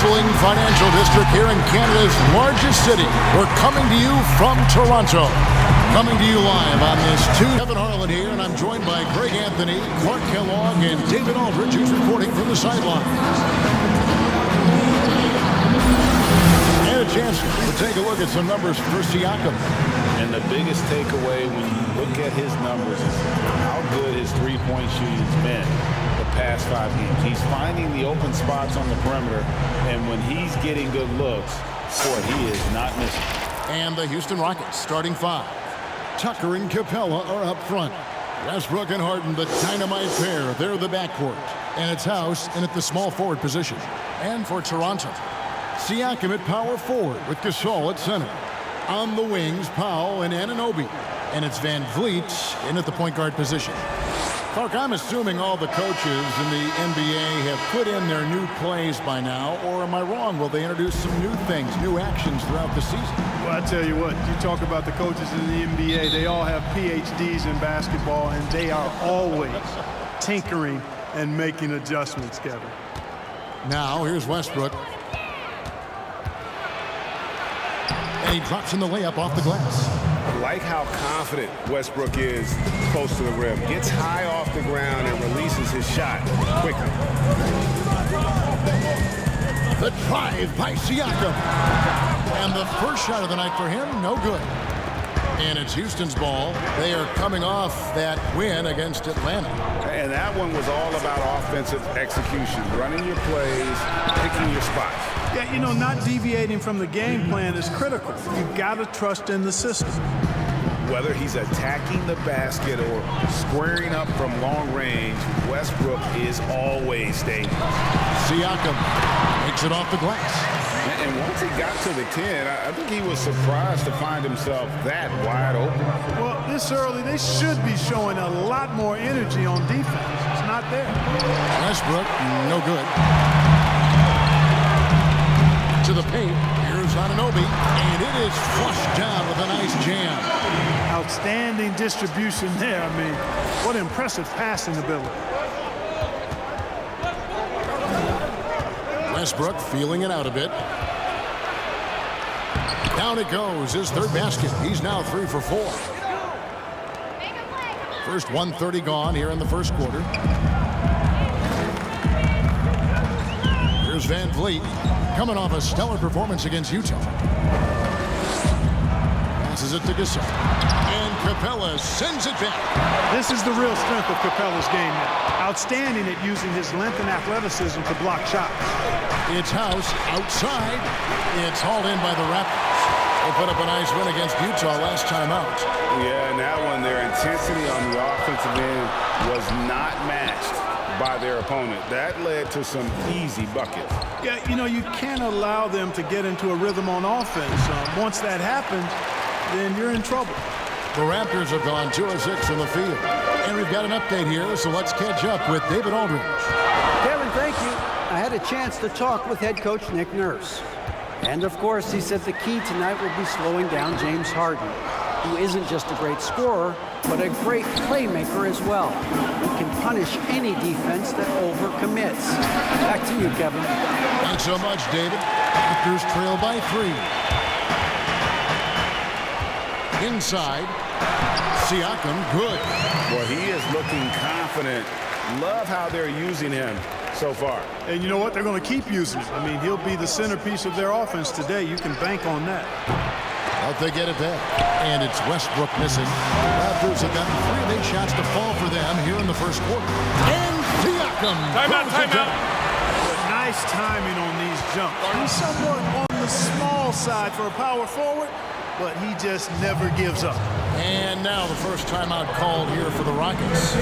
bustling financial district here in Canada's largest city. We're coming to you from Toronto. Coming to you live on this Tuesday. Kevin Harlan here, and I'm joined by Greg Anthony, Clark Kellogg, and David Aldridge, who's reporting from the sideline. And a chance to take a look at some numbers for Siakam. And the biggest takeaway when you look at his numbers is how good his three-point shooting's been the past 5 games. He's finding the open spots on the perimeter, and when he's getting good looks, boy, he is not missing. And the Houston Rockets starting 5. Tucker and Capella are up front. Westbrook and Harden, the dynamite pair. They're the backcourt. And it's House in at the small forward position. And for Toronto, Siakam at power forward with Gasol at center. On the wings, Powell and Anunoby. And it's Van Vliet in at the point guard position. Clark, I'm assuming all the coaches in the NBA have put in their new plays by now, or am I wrong? Will they introduce some new things, new actions throughout the season? Well, I tell you what, you talk about the coaches in the NBA, they all have PhDs in basketball, and they are always tinkering and making adjustments, Kevin. Now, here's Westbrook. And he drops in the layup off the glass. I like how confident Westbrook is close to the rim. Gets high off the ground and releases his shot quickly. The drive by Siakam. And the first shot of the night for him, no good. And it's Houston's ball. They are coming off that win against Atlanta. And that one was all about offensive execution. Running your plays, picking your spots. Yeah, you know, not deviating from the game plan is critical. You've got to trust in the system. Whether he's attacking the basket or squaring up from long range, Westbrook is always dangerous. Siakam makes it off the glass. And once he got to the 10, I think he was surprised to find himself that wide open. Well, this early, they should be showing a lot more energy on defense. It's not there. Westbrook, no good. To the paint, here's Anunoby, and it is flushed down with a nice jam. Outstanding distribution there. I mean, what impressive passing ability. Westbrook feeling it out a bit. Down it goes, his third basket. He's now 3 for 4. First 1:30 gone here in the first quarter. Here's Van Vliet, coming off a stellar performance against Utah. Passes it to Gasol. And Capella sends it back. This is the real strength of Capella's game now. Outstanding at using his length and athleticism to block shots. It's House outside. It's hauled in by the Raptors. They put up a nice win against Utah last time out. Yeah, and that one, their intensity on the offensive end was not matched by their opponent. That led to some easy buckets. Yeah, you know, you can't allow them to get into a rhythm on offense. Once that happens, then you're in trouble. The Raptors have gone 2 of 6 from the field. And we've got an update here, so let's catch up with David Aldridge. Kevin, thank you. I had a chance to talk with head coach Nick Nurse. And, of course, he said the key tonight will be slowing down James Harden, who isn't just a great scorer, but a great playmaker as well. He can punish any defense that overcommits. Back to you, Kevin. Thanks so much, David. Raptors trail by 3. Inside, Siakam, good. Boy, he is looking confident. Love how they're using him so far. And you know what? They're going to keep using him. I mean, he'll be the centerpiece of their offense today. You can bank on that. But they get it back. And it's Westbrook missing. Raptors have gotten 3 big shots to fall for them here in the first quarter. And Siakam. Timeout. Nice timing on these jumps. He's somewhat on the small side for a power forward, but he just never gives up. And now the first timeout called here for the Rockets.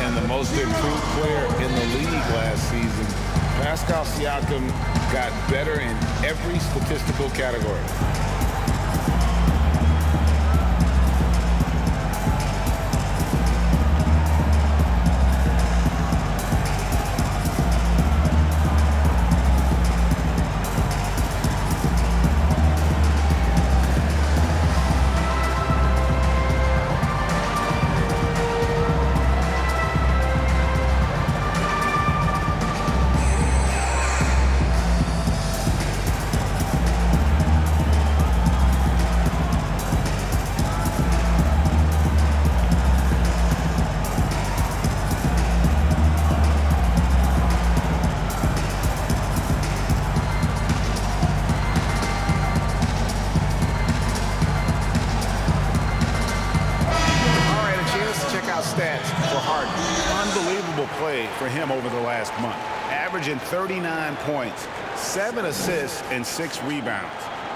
And the most improved player in the league last season, Pascal Siakam, got better in every statistical category. averaging 39 points, 7 assists, and 6 rebounds.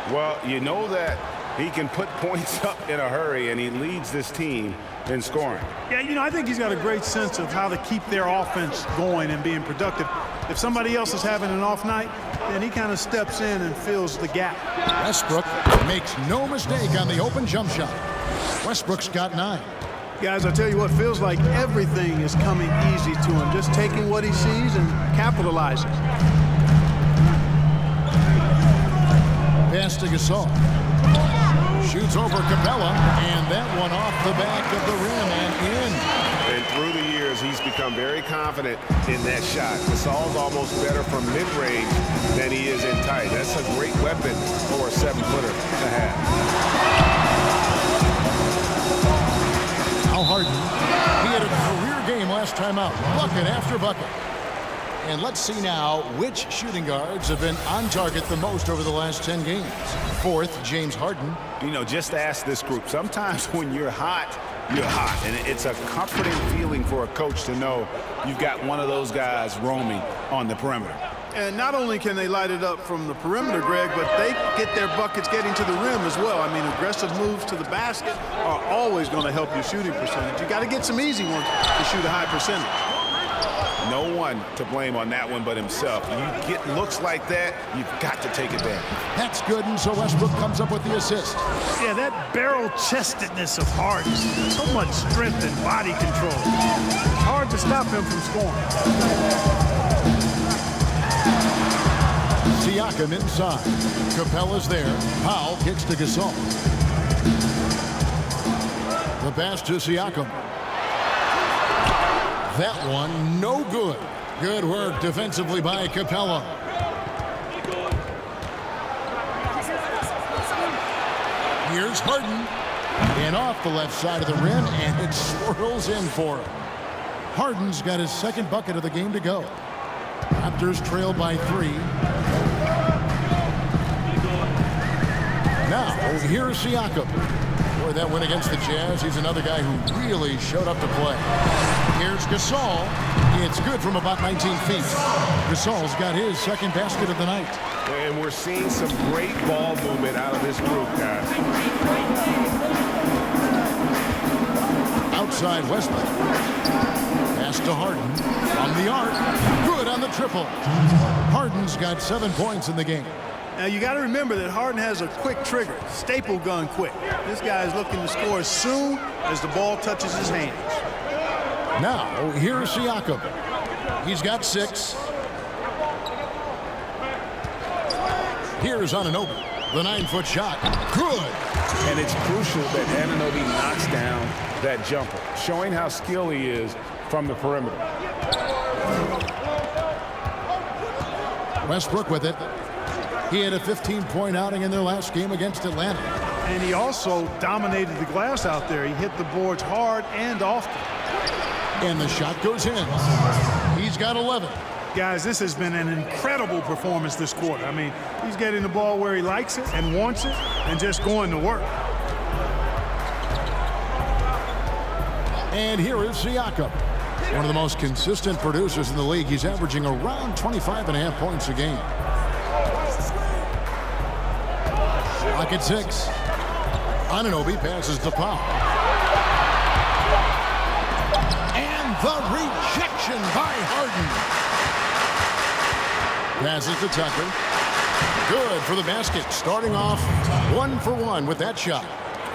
Well, you know that he can put points up in a hurry, and he leads this team in scoring. Yeah, you know, I think he's got a great sense of how to keep their offense going and being productive. If somebody else is having an off night, then he kind of steps in and fills the gap. Westbrook makes no mistake on the open jump shot. Westbrook's got 9. Guys, I tell you what, feels like everything is coming easy to him, just taking what he sees and capitalizing. Pass to Gasol. Shoots over Capella, and that one off the back of the rim and in. And through the years, he's become very confident in that shot. Gasol's almost better from mid-range than he is in tight. That's a great weapon for a 7-footer to have. Al Harden, he had a career game last time out, bucket after bucket. And let's see now which shooting guards have been on target the most over the last 10 games. 4th, James Harden. You know, just ask this group. Sometimes when you're hot, you're hot. And it's a comforting feeling for a coach to know you've got one of those guys roaming on the perimeter. And not only can they light it up from the perimeter, Greg, but they get their buckets getting to the rim as well. I mean, aggressive moves to the basket are always going to help your shooting percentage. You got to get some easy ones to shoot a high percentage. No one to blame on that one but himself. You get looks like that, you've got to take advantage. That's good, and so Westbrook comes up with the assist. Yeah, that barrel-chestedness of Harden, so much strength and body control. It's hard to stop him from scoring. Siakam inside. Capella's there. Powell kicks to Gasol. The pass to Siakam. That one, no good. Good work defensively by Capella. Here's Harden. And off the left side of the rim, and it swirls in for him. Harden's got his 2nd bucket of the game to go. Raptors trail by 3. Now, here's Siakam. Boy, that win against the Jazz, he's another guy who really showed up to play. Here's Gasol. It's good from about 19 feet. Gasol's got his 2nd basket of the night. And we're seeing some great ball movement out of this group, guys. Outside Westbrook. Pass to Harden. On the arc. Good on the triple. Harden's got 7 points in the game. Now, you got to remember that Harden has a quick trigger, staple gun quick. This guy is looking to score as soon as the ball touches his hands. Now, here's Siakam. He's got 6. Here's Anunoby. The 9-foot shot. Good. And it's crucial that Anunoby knocks down that jumper, showing how skilled he is from the perimeter. Westbrook with it. He had a 15-point outing in their last game against Atlanta. And he also dominated the glass out there. He hit the boards hard and often. And the shot goes in. He's got 11. Guys, this has been an incredible performance this quarter. I mean, he's getting the ball where he likes it and wants it and just going to work. And here is Siakam. One of the most consistent producers in the league. He's averaging around 25.5 points a game. Lock at 6. Anunoby passes to Powell. And the rejection by Harden. Passes to Tucker. Good for the basket. Starting off 1 for 1 with that shot.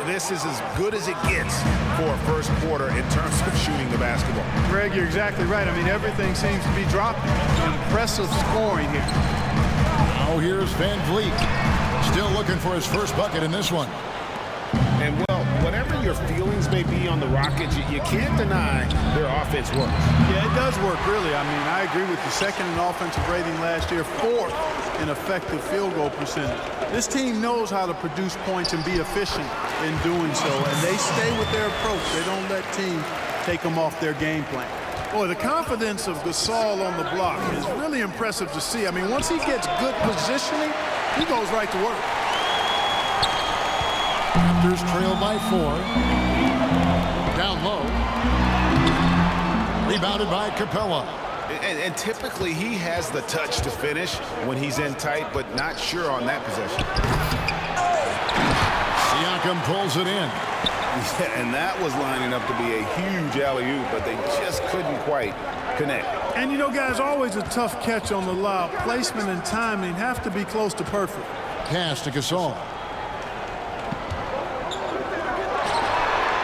This is as good as it gets for a first quarter in terms of shooting the basketball. Greg, you're exactly right. I mean, everything seems to be dropping. Impressive scoring here. Now here's Van Vliet. Still looking for his first bucket in this one. And, well, whatever your feelings may be on the Rockets, you can't deny their offense works. Yeah, it does work, really. I mean, I agree with you. 2nd in offensive rating last year, 4th in effective field goal percentage. This team knows how to produce points and be efficient in doing so, and they stay with their approach. They don't let teams take them off their game plan. Boy, the confidence of Gasol on the block is really impressive to see. I mean, once he gets good positioning, he goes right to work. Raptors trail by 4. Down low. Rebounded by Capella. And typically he has the touch to finish when he's in tight, but not sure on that possession. Siakam pulls it in. Yeah, and that was lining up to be a huge alley-oop, but they just couldn't quite connect. And you know, guys, always a tough catch on the lob. Placement and timing have to be close to perfect. Pass to Gasol.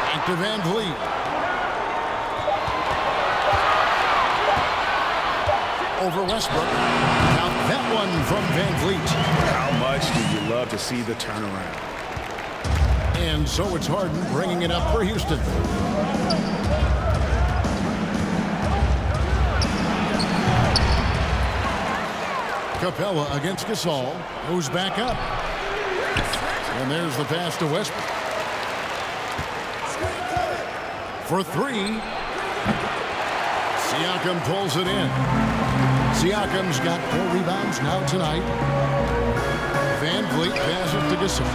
Back to Van Vliet. Over Westbrook. Now that one from Van Vliet. How much do you love to see the turnaround? And so it's Harden bringing it up for Houston. Capella against Gasol. Moves back up. And there's the pass to Westbrook. For three. Siakam pulls it in. Siakam's got 4 rebounds now tonight. Van Vliet passes to Gasol.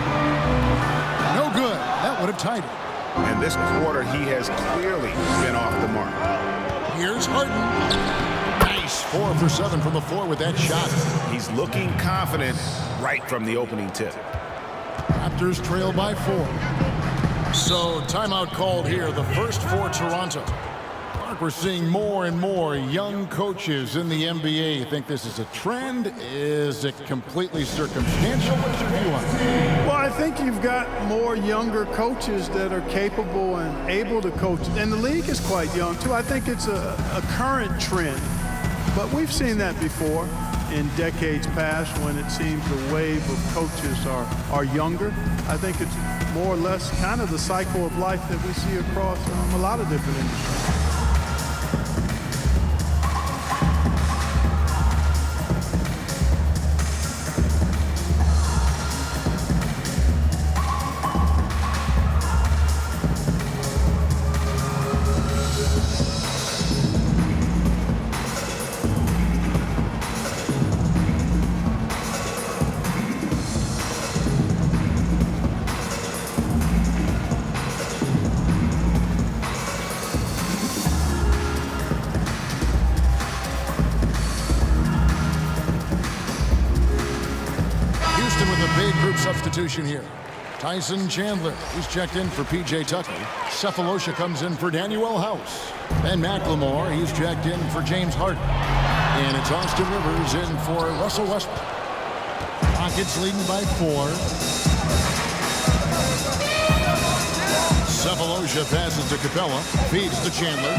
No good. That would have tied it. And this quarter, he has clearly been off the mark. Here's Harden. Nice. 4 for 7 from the floor with that shot. He's looking confident right from the opening tip. Raptors trail by 4. So timeout called here. The first for Toronto. We're seeing more and more young coaches in the NBA. You think this is a trend? Is it completely circumstantial? What's your view on it? Well, I think you've got more younger coaches that are capable and able to coach. And the league is quite young, too. I think it's a current trend. But we've seen that before in decades past when it seems the wave of coaches are younger. I think it's more or less kind of the cycle of life that we see across a lot of different industries. Substitution here. Tyson Chandler, he's checked in for P.J. Tucker. Cephalosha comes in for Daniel House. Ben McLemore, he's checked in for James Harden. And it's Austin Rivers in for Russell Westbrook. Rockets leading by 4. Cephalosha passes to Capella. Feeds to Chandler.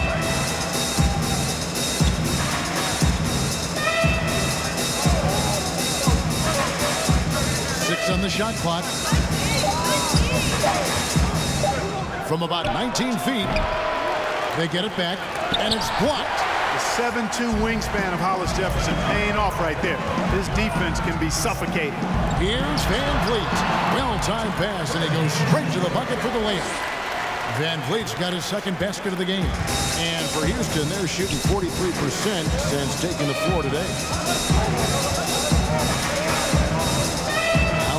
On the shot clock. From about 19 feet, they get it back, and it's blocked. The 7'2" wingspan of Hollis Jefferson paying off right there. His defense can be suffocating. Here's Van Vliet. Well-timed pass, and he goes straight to the bucket for the layup. Van Vliet's got his second basket of the game. And for Houston, they're shooting 43% since taking the floor today.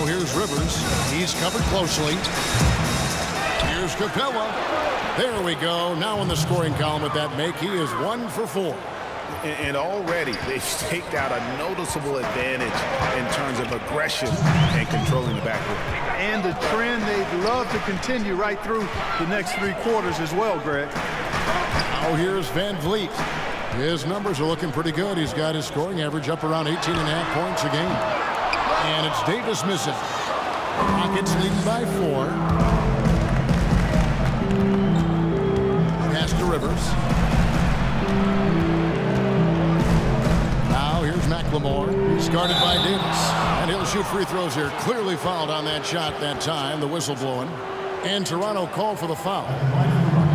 Here's Rivers. He's covered closely. Here's Capella. There we go. Now in the scoring column with that make, he is 1 for 4. And already they've staked out a noticeable advantage in terms of aggression and controlling the backcourt. And a trend they'd love to continue right through the next 3 quarters as well, Greg. Now here's Van Vliet. His numbers are looking pretty good. He's got his scoring average up around 18.5 points a game. And it's Davis missing. Rockets leading by 4. Pass to Rivers. Now here's McLemore. He's guarded by Davis. And he'll shoot free throws here. Clearly fouled on that shot that time. The whistle blowing. And Toronto called for the foul.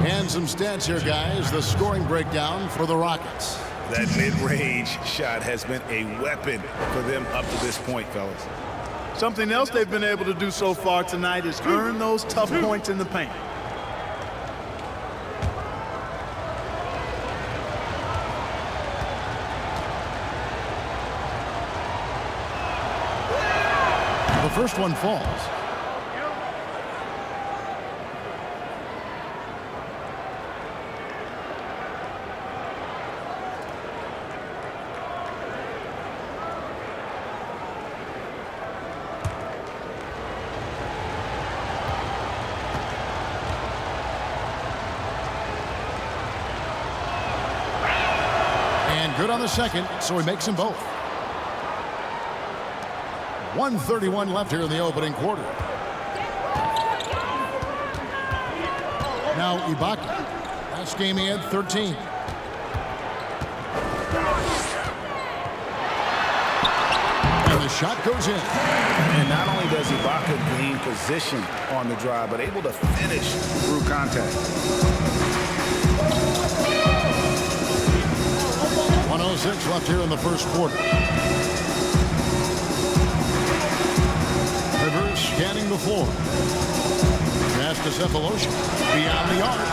And some stats here, guys. The scoring breakdown for the Rockets. That mid-range shot has been a weapon for them up to this point, fellas. Something else they've been able to do so far tonight is earn those tough points in the paint. The first one falls. Good on the second, so he makes them both. 1:31 left here in the opening quarter. Now Ibaka. Last game he had 13. And the shot goes in. And not only does Ibaka gain position on the drive, but able to finish through contact. 1:06 left here in the first quarter. Rivers scanning the floor. Pass to Cephalosha. Beyond the arc.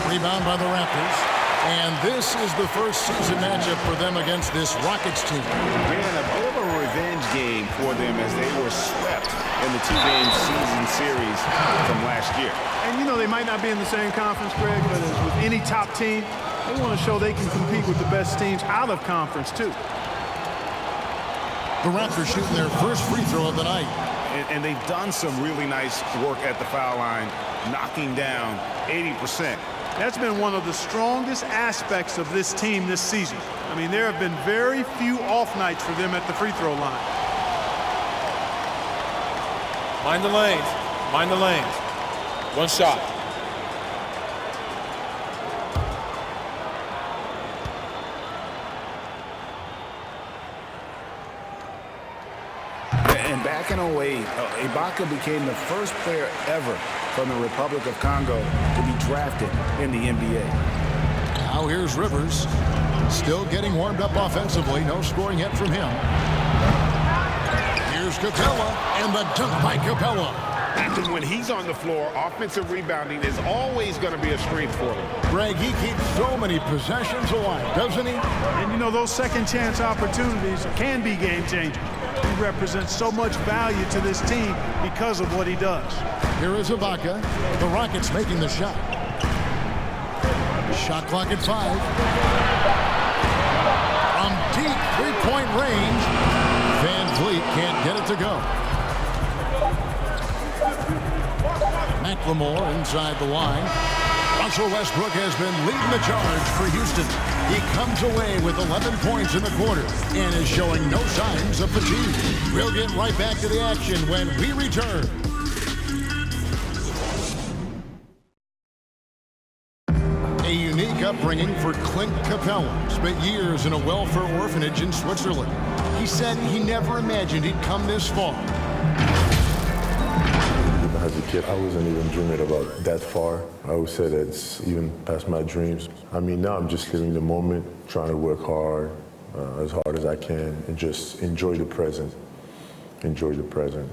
Rebound by the Raptors. And this is the first season matchup for them against this Rockets team. Again, a bit of a revenge game for them as they were swept in the two-game season series from last year. And, you know, they might not be in the same conference, Greg, but as with any top team, they want to show they can compete with the best teams out of conference, too. The Raptors shooting their first free throw of the night. And they've done some really nice work at the foul line, knocking down 80%. That's been one of the strongest aspects of this team this season. I mean, there have been very few off nights for them at the free throw line. Mind the lanes. Mind the lanes. One shot. And back in 08, Ibaka became the first player ever from the Republic of Congo to be drafted in the NBA. Now here's Rivers. Still getting warmed up offensively. No scoring yet from him. Here's Capella, and the dunk by Capella. And when he's on the floor, offensive rebounding is always going to be a strength for him. Greg, he keeps so many possessions alive, doesn't he? And, you know, those second chance opportunities can be game-changing. He represents so much value to this team because of what he does. Here is Ibaka. The Rockets making the shot. Shot clock at 5. From deep three-point range, Van Vliet can't get it to go. McLemore inside the line. Russell Westbrook has been leading the charge for Houston. He comes away with 11 points in the quarter and is showing no signs of fatigue. We'll get right back to the action when we return. A unique upbringing for Clint Capella. Spent years in a welfare orphanage in Switzerland. He said he never imagined he'd come this far. As a kid, I wasn't even dreaming about that far. I would say that's even past my dreams. I mean, now I'm just living the moment, trying to work hard as I can, and just enjoy the present. Enjoy the present.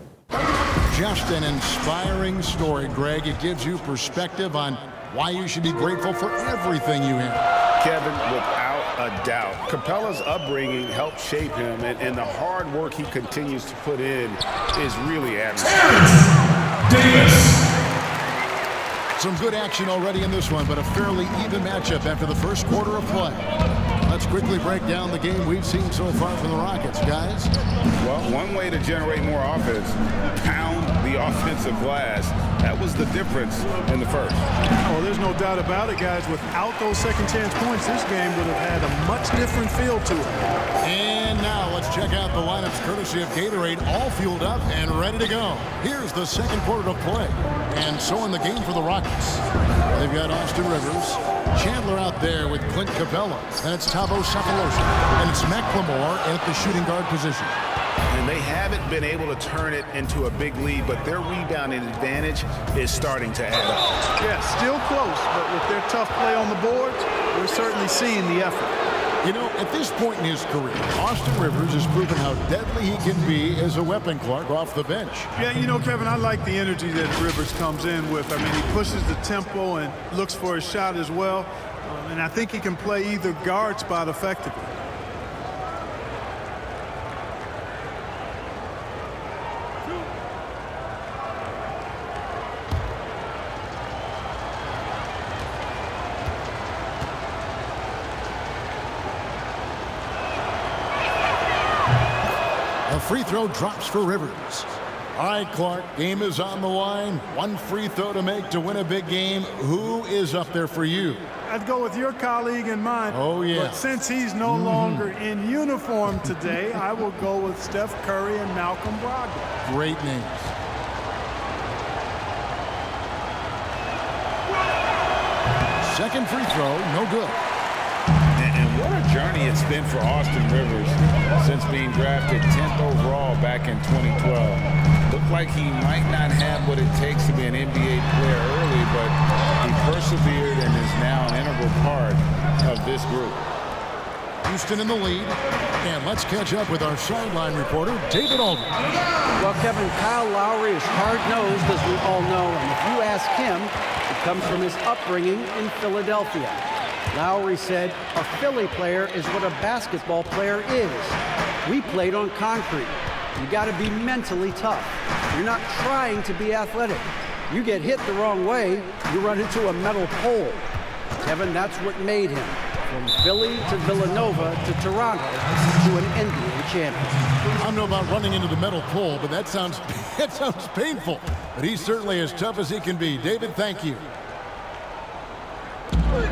Just an inspiring story, Greg. It gives you perspective on why you should be grateful for everything you have. Kevin, without a doubt, Capella's upbringing helped shape him, and the hard work he continues to put in is really admirable. Some good action already in this one, but a fairly even matchup after the first quarter of play. Let's quickly break down the game we've seen so far from the Rockets, guys. Well, one way to generate more offense, pound the offensive glass. That was the difference in the first. Oh, there's no doubt about it, guys. Without those second chance points, this game would have had a much different feel to it. And now let's check out the lineups courtesy of Gatorade, all fueled up and ready to go. Here's the second quarter of play. And so in the game for the Rockets, they've got Austin Rivers, Chandler out there with Clint Capella, and it's Thabo Cephalosha, and it's McLemore at the shooting guard position. And they haven't been able to turn it into a big lead, but their rebounding advantage is starting to add up. Yeah, still close, but with their tough play on the boards, we're certainly seeing the effort. You know, at this point in his career, Austin Rivers has proven how deadly he can be as a weapon, Clark, off the bench. Yeah, you know, Kevin, I like the energy that Rivers comes in with. I mean, he pushes the tempo and looks for his shot as well. And I think he can play either guard spot effectively. A free throw drops for Rivers. All right, Clark, game is on the line. One free throw to make to win a big game. Who is up there for you? I'd go with your colleague and mine. Oh, yeah. But since he's no longer in uniform today, I will go with Steph Curry and Malcolm Brogdon. Great names. Second free throw, no good. And what a journey it's been for Austin Rivers since being drafted 10th overall back in 2012. Looked like he might not have what it takes to be an NBA player early, but he persevered and is now an integral part of this group. Houston in the lead. And let's catch up with our sideline reporter, David Aldridge. Well, Kevin, Kyle Lowry is hard-nosed, as we all know, and if you ask him, it comes from his upbringing in Philadelphia. Lowry said, a Philly player is what a basketball player is. We played on concrete. You got to be mentally tough. You're not trying to be athletic. You get hit the wrong way, you run into a metal pole. Kevin, that's what made him. From Philly to Villanova to Toronto to an NBA champion. I don't know about running into the metal pole, but that sounds painful. But he's certainly as tough as he can be. David, thank you.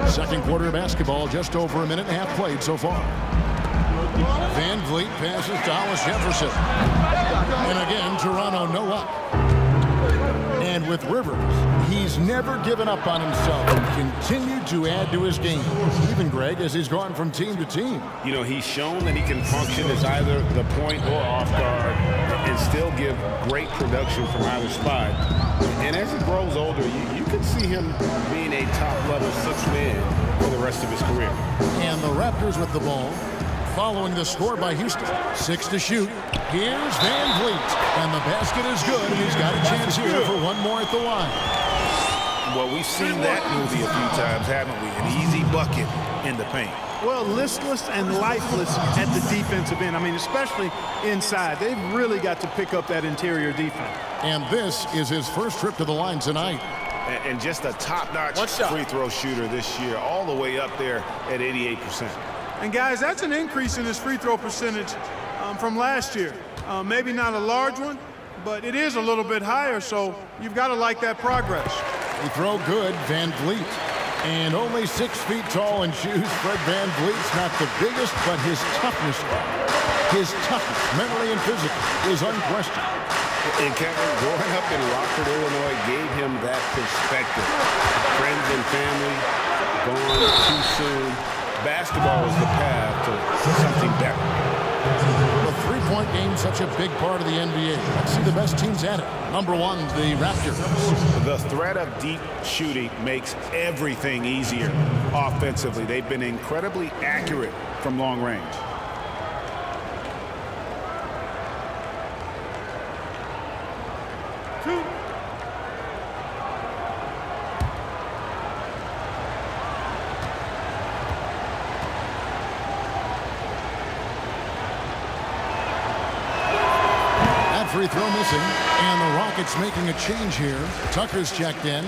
Second quarter of basketball, just over a minute and a half played so far. Van Vliet passes to Hollis Jefferson. And again, Toronto no up. And with Rivers, he's never given up on himself and continued to add to his game. Even, Greg, as he's gone from team to team. You know, he's shown that he can function as either the point or off guard and still give great production from either spot. And as he grows older, you can see him being a top-level sixth man for the rest of his career. And the Raptors with the ball. Following the score by Houston. 6 to shoot. Here's Van Vliet. And the basket is good. And he's got a chance here for one more at the line. Well, we've seen that movie a few times, haven't we? An easy bucket in the paint. Well, listless and lifeless at the defensive end. I mean, especially inside. They've really got to pick up that interior defense. And this is his first trip to the line tonight. And just a top-notch free throw shooter this year, all the way up there at 88%. And, guys, that's an increase in his free throw percentage from last year. Maybe not a large one, but it is a little bit higher, so you've got to like that progress. He throw good, Van Vliet. And only 6 feet tall in shoes, Fred Van Vliet's not the biggest, but his toughness, mentally and physically, is unquestioned. And Kevin, growing up in Rockford, Illinois, gave him that perspective. Friends and family gone too soon. Basketball is the path to something better. The three-point game, such a big part of the NBA. Let's see the best teams at it. Number 1, the Raptors. The threat of deep shooting makes everything easier offensively. They've been incredibly accurate from long range. Free throw missing, and the Rockets making a change here. Tucker's checked in.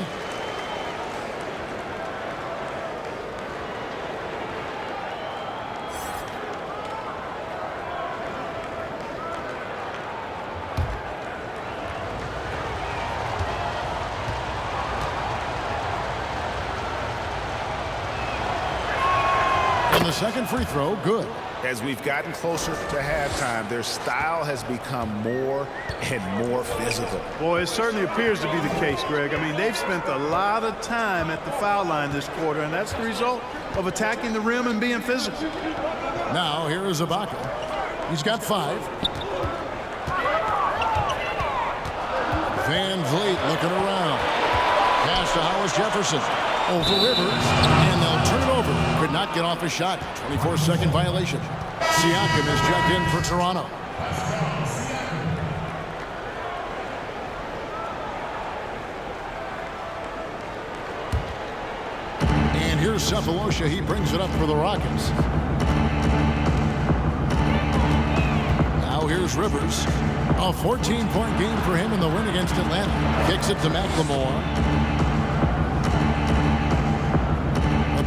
And the second free throw, good. As we've gotten closer to halftime, their style has become more and more physical. Boy, it certainly appears to be the case, Greg. I mean, they've spent a lot of time at the foul line this quarter, and that's the result of attacking the rim and being physical. Now, here is Ibaka. He's got 5. Van Vliet looking around. Pass to Hollis Jefferson. Over Rivers, and they'll turn it over. Could not get off a shot. 24-second violation. Siakam is checked in for Toronto. And here's Cephalosha. He brings it up for the Rockets. Now here's Rivers. A 14-point game for him in the win against Atlanta. Kicks it to McLemore.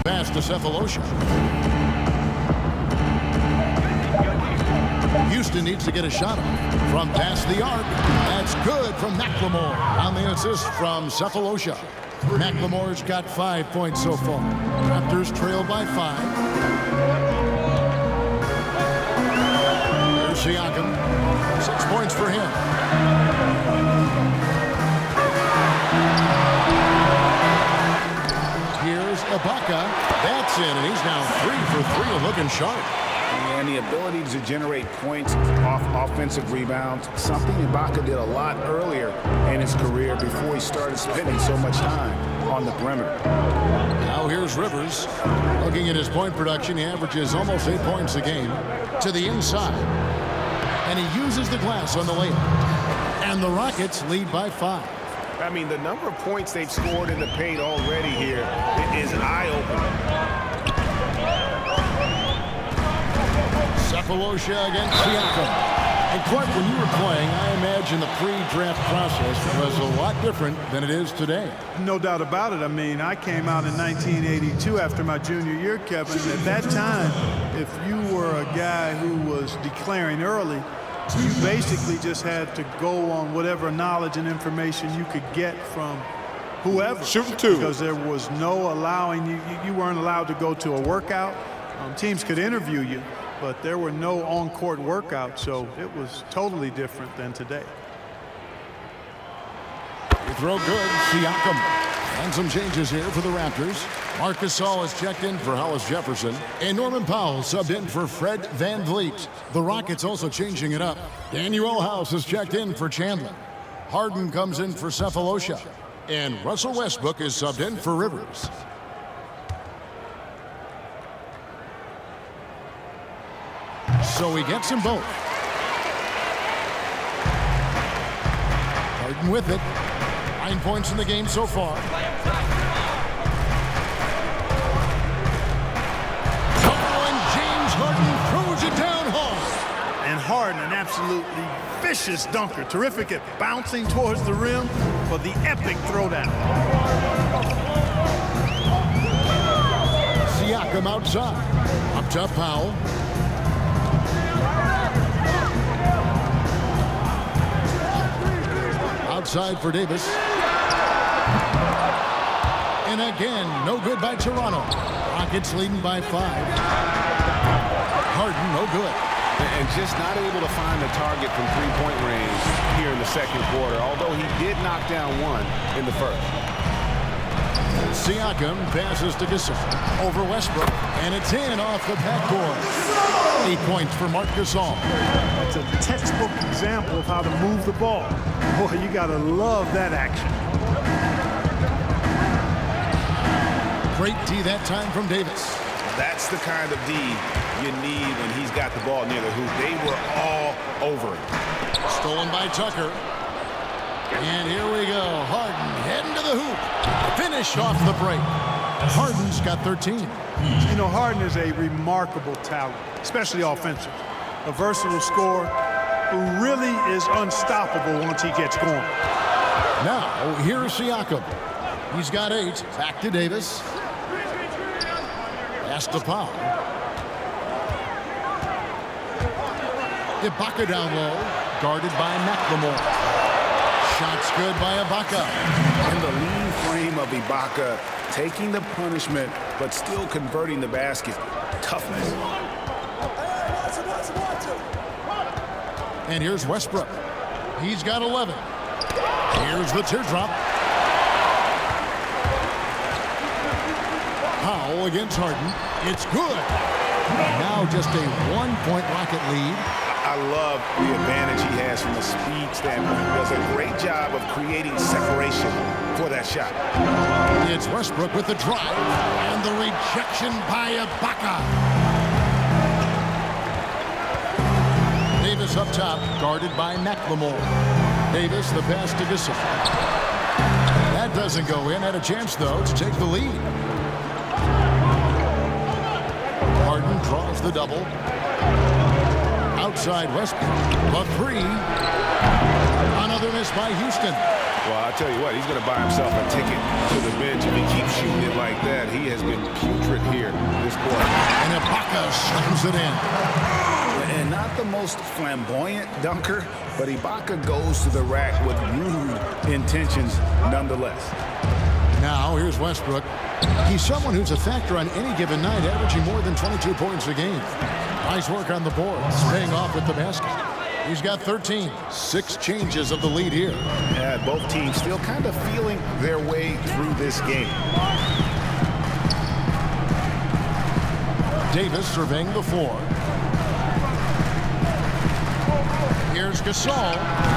Pass to Cephalosha. Houston needs to get a shot from past the arc. That's good from McLemore on the assist from Cephalosha. McLemore's got 5 points so far. Raptors trail by 5. Here's Siakam. 6 points for him. Here's Ibaka. That's in, and he's now 3 for 3 and looking sharp. And the ability to generate points off offensive rebounds, something Ibaka did a lot earlier in his career before he started spending so much time on the perimeter. Now here's Rivers. Looking at his point production, he averages almost 8 points a game to the inside. And he uses the glass on the layup. And the Rockets lead by 5. I mean, the number of points they've scored in the paint already here is eye-opening. Cephalosha against Siakam. And Clark, when you were playing, I imagine the pre-draft process was a lot different than it is today. No doubt about it. I mean, I came out in 1982 after my junior year, Kevin. At that time, if you were a guy who was declaring early, you basically just had to go on whatever knowledge and information you could get from whoever. Shooting 2. Because there was no allowing, you weren't allowed to go to a workout. Teams could interview you, but there were no on-court workouts, so it was totally different than today. You throw good, Siakam. And some changes here for the Raptors. Marc Gasol has checked in for Hollis Jefferson. And Norman Powell subbed in for Fred VanVleet. The Rockets also changing it up. Daniel House has checked in for Chandler. Harden comes in for Cephalosha. And Russell Westbrook is subbed in for Rivers. So he gets them both. Harden with it. 9 points in the game so far. And James Harden throws it down hard. And Harden, an absolutely vicious dunker. Terrific at bouncing towards the rim for the epic throwdown. Siakam outside. Up top, Powell. Outside for Davis. And again, no good by Toronto. Rockets leading by 5. Harden, no good. And just not able to find the target from three-point range here in the second quarter, although he did knock down one in the first. Siakam passes to Gasol over Westbrook, and it's in off the backboard. 8 points for Marc Gasol. That's a textbook example of how to move the ball. Boy, you gotta love that action. Great D that time from Davis. That's the kind of D you need when he's got the ball near the hoop. They were all over it. Stolen by Tucker. And here we go. Harden heading to the hoop. Finish off the break. Harden's got 13. You know, Harden is a remarkable talent, especially offensive. A versatile scorer who really is unstoppable once he gets going. Now, here's Siakam. He's got 8. Back to Davis. Pass to Powell. Ibaka down low. Guarded by McLemore. Shots good by Ibaka. And the lean frame of Ibaka, taking the punishment, but still converting the basket. Toughness. And here's Westbrook. He's got 11. Here's the teardrop. Powell against Harden. It's good. Now just a 1-point Rocket lead. I love the advantage he has from a speed standpoint. He does a great job of creating separation for that shot. It's Westbrook with the drive and the rejection by Ibaka. Davis up top, guarded by McLemore. Davis, the pass to Gasol. That doesn't go in. Had a chance, though, to take the lead. Harden draws the double. Outside Westbrook. The 3. Another miss by Houston. Well, I tell you what, he's going to buy himself a ticket to the bench if he keeps shooting it like that. He has been putrid here this quarter. And Ibaka slams it in. And not the most flamboyant dunker, but Ibaka goes to the rack with rude intentions nonetheless. Now, here's Westbrook. He's someone who's a factor on any given night, averaging more than 22 points a game. Nice work on the boards, paying off with the basket. He's got 13. 6 changes of the lead here. Yeah, both teams still kind of feeling their way through this game. Davis surveying the floor. Here's Gasol.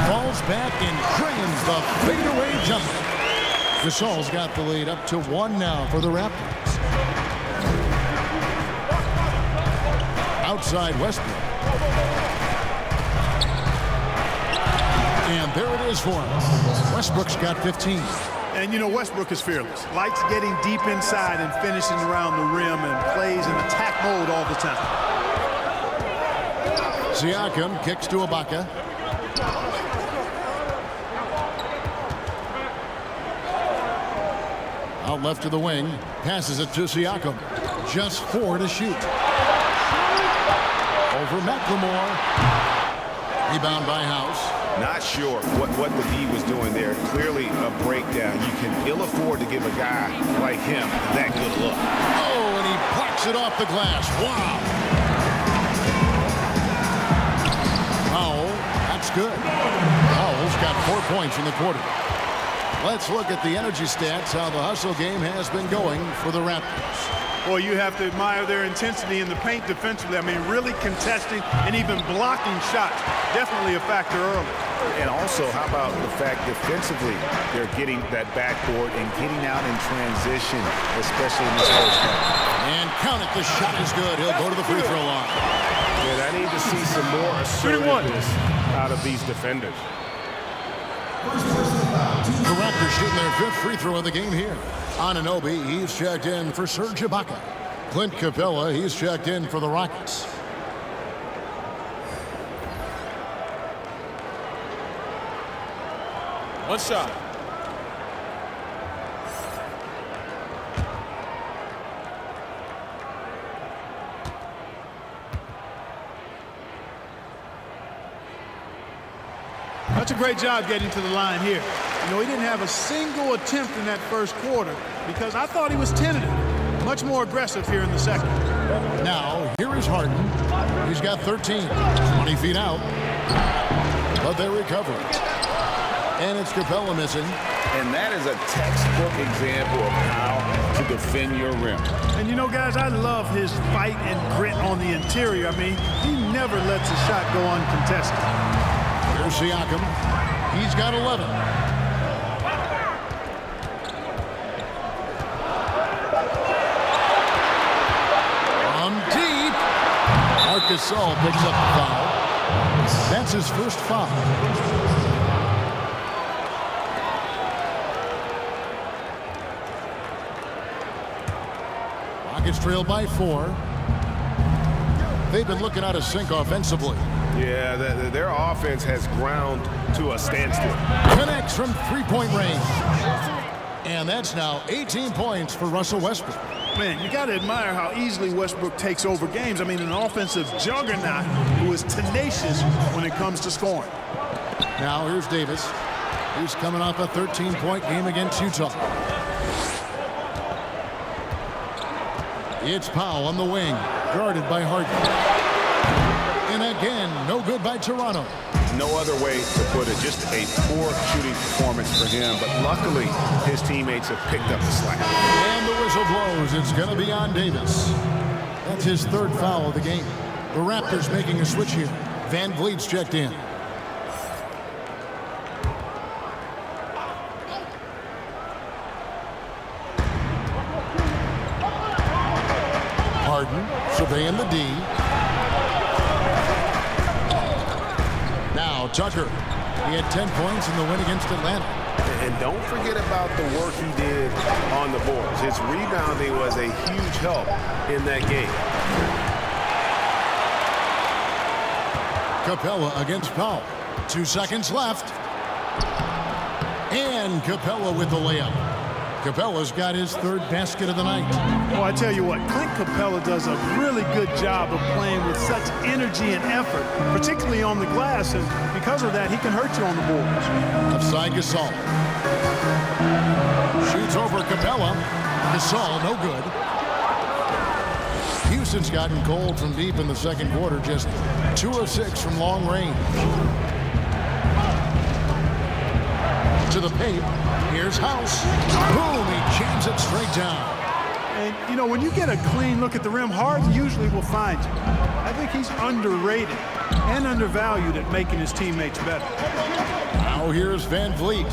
Falls back and crams the fadeaway jumper. Gasol's got the lead up to 1 now for the Raptors. Outside Westbrook. And there it is for him. Westbrook's got 15. And, you know, Westbrook is fearless. Likes getting deep inside and finishing around the rim and plays in attack mode all the time. Siakam kicks to Ibaka. Out left to the wing. Passes it to Siakam. Just 4 to shoot. Over McLemore. Rebound by House. Not sure what the D was doing there. Clearly a breakdown. You can ill afford to give a guy like him that good look. Oh, and he blocks it off the glass. Wow. Powell, that's good. Powell's got 4 points in the quarter. Let's look at the energy stats, how the hustle game has been going for the Raptors. Well, you have to admire their intensity in the paint defensively. I mean, really contesting and even blocking shots. Definitely a factor early. And also, how about the fact defensively, they're getting that backboard and getting out in transition, especially in this first half. And count it, the shot is good. He'll go to the free throw line. And I need to see some more assertiveness out of these defenders. The Raptors shooting their 5th free throw of the game here. Anunoby, he's checked in for Serge Ibaka. Clint Capella, he's checked in for the Rockets. One shot. That's a great job getting to the line here. You know, he didn't have a single attempt in that first quarter because I thought he was tentative. Much more aggressive here in the second. Now, here is Harden. He's got 13. 20 feet out. But they recover it. And it's Capella missing. And that is a textbook example of how to defend your rim. And you know, guys, I love his fight and grit on the interior. I mean, he never lets a shot go uncontested. Here's Siakam. He's got 11. From deep. Marc Gasol picks up the foul. That's his first foul. Rockets trail by 4. They've been looking out of sync offensively. Yeah, their offense has ground to a standstill. Connects from 3-point range. And that's now 18 points for Russell Westbrook. Man, you got to admire how easily Westbrook takes over games. I mean, an offensive juggernaut who is tenacious when it comes to scoring. Now here's Davis. He's coming off a 13-point game against Utah. It's Powell on the wing, guarded by Harden. And again, no good by Toronto. No other way to put it, just a poor shooting performance for him, but luckily his teammates have picked up the slack. And the whistle blows. It's going to be on Davis. That's his 3rd foul of the game. The Raptors making a switch here. Van Vliet's checked in. Harden surveying the D. Now Tucker. He had 10 points in the win against Atlanta. And don't forget about the work he did on the boards. His rebounding was a huge help in that game. Capella against Powell. 2 seconds left. And Capella with the layup. Capella's got his third basket of the night. Well, I tell you what, Clint Capella does a really good job of playing with such energy and effort, particularly on the glass, and because of that, he can hurt you on the boards. Upside Gasol. Shoots over Capella. Gasol, no good. Houston's gotten cold from deep in the second quarter, just 2 of 6 from long range. To the paint. Here's House. Boom, he jams it straight down. And, you know, when you get a clean look at the rim, Harden usually will find you. I think he's underrated and undervalued at making his teammates better. Now here's Van Vliet.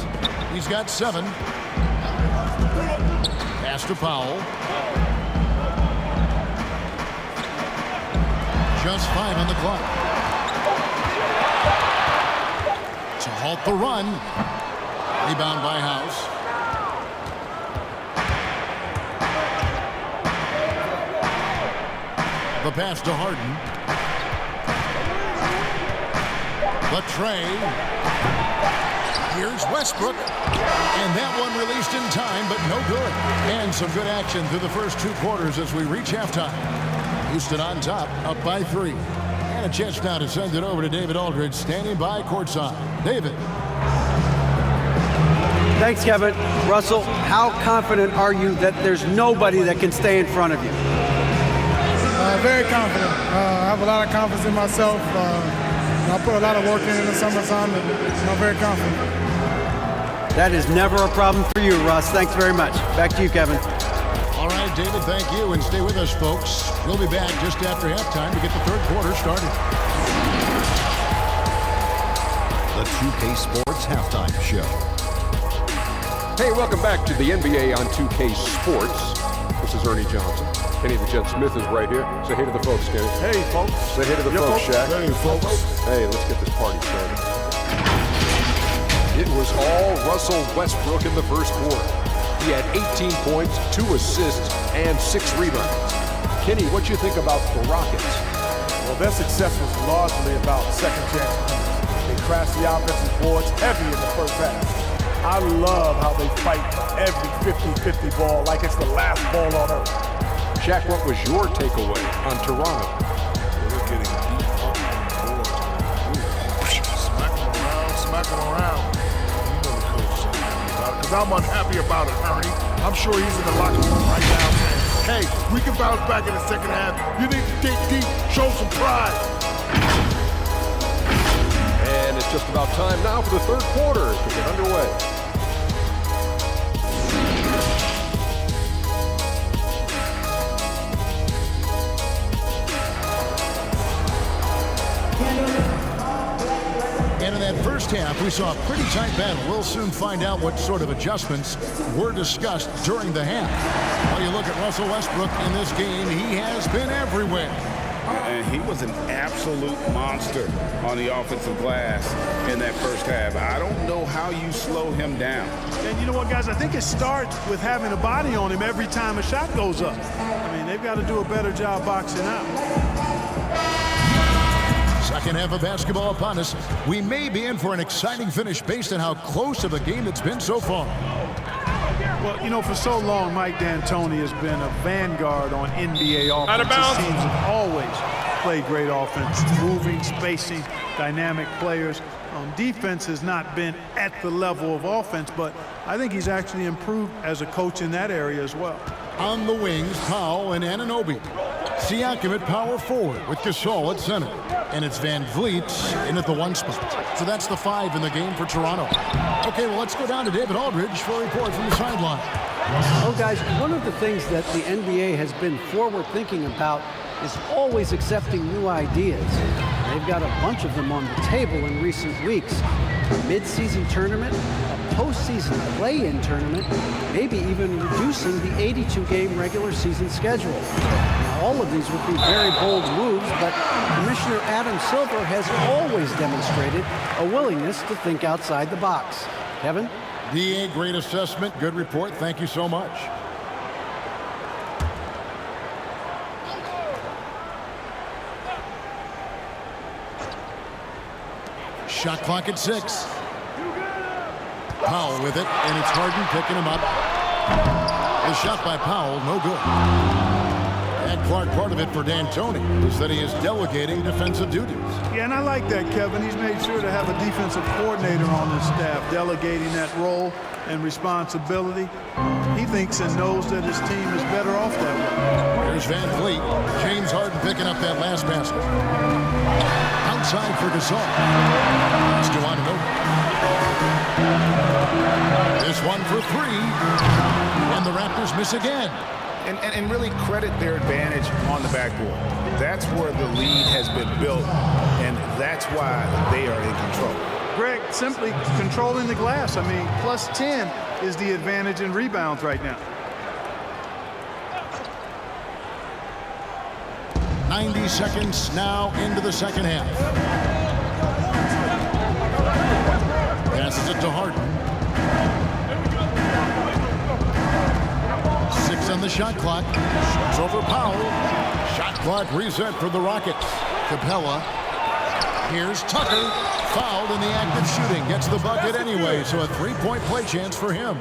He's got 7. Pass to Powell. Just 5 on the clock. To halt the run. Rebound by House. The pass to Harden. The tray. Here's Westbrook. And that one released in time, but no good. And some good action through the first 2 quarters as we reach halftime. Houston on top, up by 3. And a chance now to send it over to David Aldridge, standing by courtside. David. Thanks, Kevin. Russell, how confident are you that there's nobody that can stay in front of you? Very confident. I have a lot of confidence in myself. I put a lot of work in the summertime, and I'm very confident. That is never a problem for you, Russ. Thanks very much. Back to you, Kevin. All right, David, thank you, and stay with us, folks. We'll be back just after halftime to get the third quarter started. The 2K Sports Halftime Show. Hey, welcome back to the NBA on 2K Sports. This is Ernie Johnson. Kenny the Jet Smith is right here. Say hey to the folks, Kenny. Hey, folks. Say hey to the folks, Shaq. Hey, folks. Hey, let's get this party started. It was all Russell Westbrook in the first quarter. He had 18 points, 2 assists, and 6 rebounds. Kenny, what you think about the Rockets? Well, their success was largely about second chance. They crashed the offensive boards heavy in the first half. I love how they fight every 50-50 ball like it's the last ball on earth. Shaq, what was your takeaway on Toronto? They're getting beat up on the board. Smack them around. You know the coach said about it. Because I'm unhappy about it, Ernie. I'm sure he's in the locker room right now saying, hey, we can bounce back in the second half. You need to dig deep, show some pride. And it's just about time now for the third quarter to get underway. And in that first half, we saw a pretty tight battle. We'll soon find out what sort of adjustments were discussed during the half. While you look at Russell Westbrook in this game, he has been everywhere. And he was an absolute monster on the offensive glass in that first half. I don't know how you slow him down. And you know what, guys? I think it starts with having a body on him every time a shot goes up. I mean, they've got to do a better job boxing out. Second half of basketball upon us. We may be in for an exciting finish based on how close of a game it's been so far. Well, you know, for so long, Mike D'Antoni has been a vanguard on NBA offense. Out of bounds. His teams have always played great offense, moving, spacing, dynamic players. Defense has not been at the level of offense, but I think he's actually improved as a coach in that area as well. On the wings, Powell and Anunoby. Siakam at power forward with Gasol at center. And it's Van Vliet in at the 1 spot. So that's the 5 in the game for Toronto. Okay, well, let's go down to David Aldridge for a report from the sideline. Well, guys, one of the things that the NBA has been forward thinking about is always accepting new ideas. They've got a bunch of them on the table in recent weeks. A mid-season tournament, a postseason play-in tournament, maybe even reducing the 82-game regular season schedule. Now, all of these would be very bold moves, but Commissioner Adam Silver has always demonstrated a willingness to think outside the box. Kevin? DA, great assessment, good report. Thank you so much. Shot clock at 6. Powell with it, and it's Harden picking him up. The shot by Powell, no good. And Clark, part of it for D'Antoni is that he is delegating defensive duties. Yeah, and I like that, Kevin. He's made sure to have a defensive coordinator on his staff, delegating that role and responsibility. He thinks and knows that his team is better off that way. Here's Van Vliet. James Harden picking up that last basket. Outside for Gasol. It's Ananobi. This one for three. And the Raptors miss again. And really credit their advantage on the backboard. That's where the lead has been built, and that's why they are in control. Greg, simply controlling the glass. I mean, plus 10 is the advantage in rebounds right now. 90 seconds now into the second half. Passes it to Harden. 6 on the shot clock. Shoots over Powell. Shot clock reset for the Rockets. Capella. Here's Tucker. Fouled in the act of shooting. Gets the bucket anyway, so a three-point play chance for him.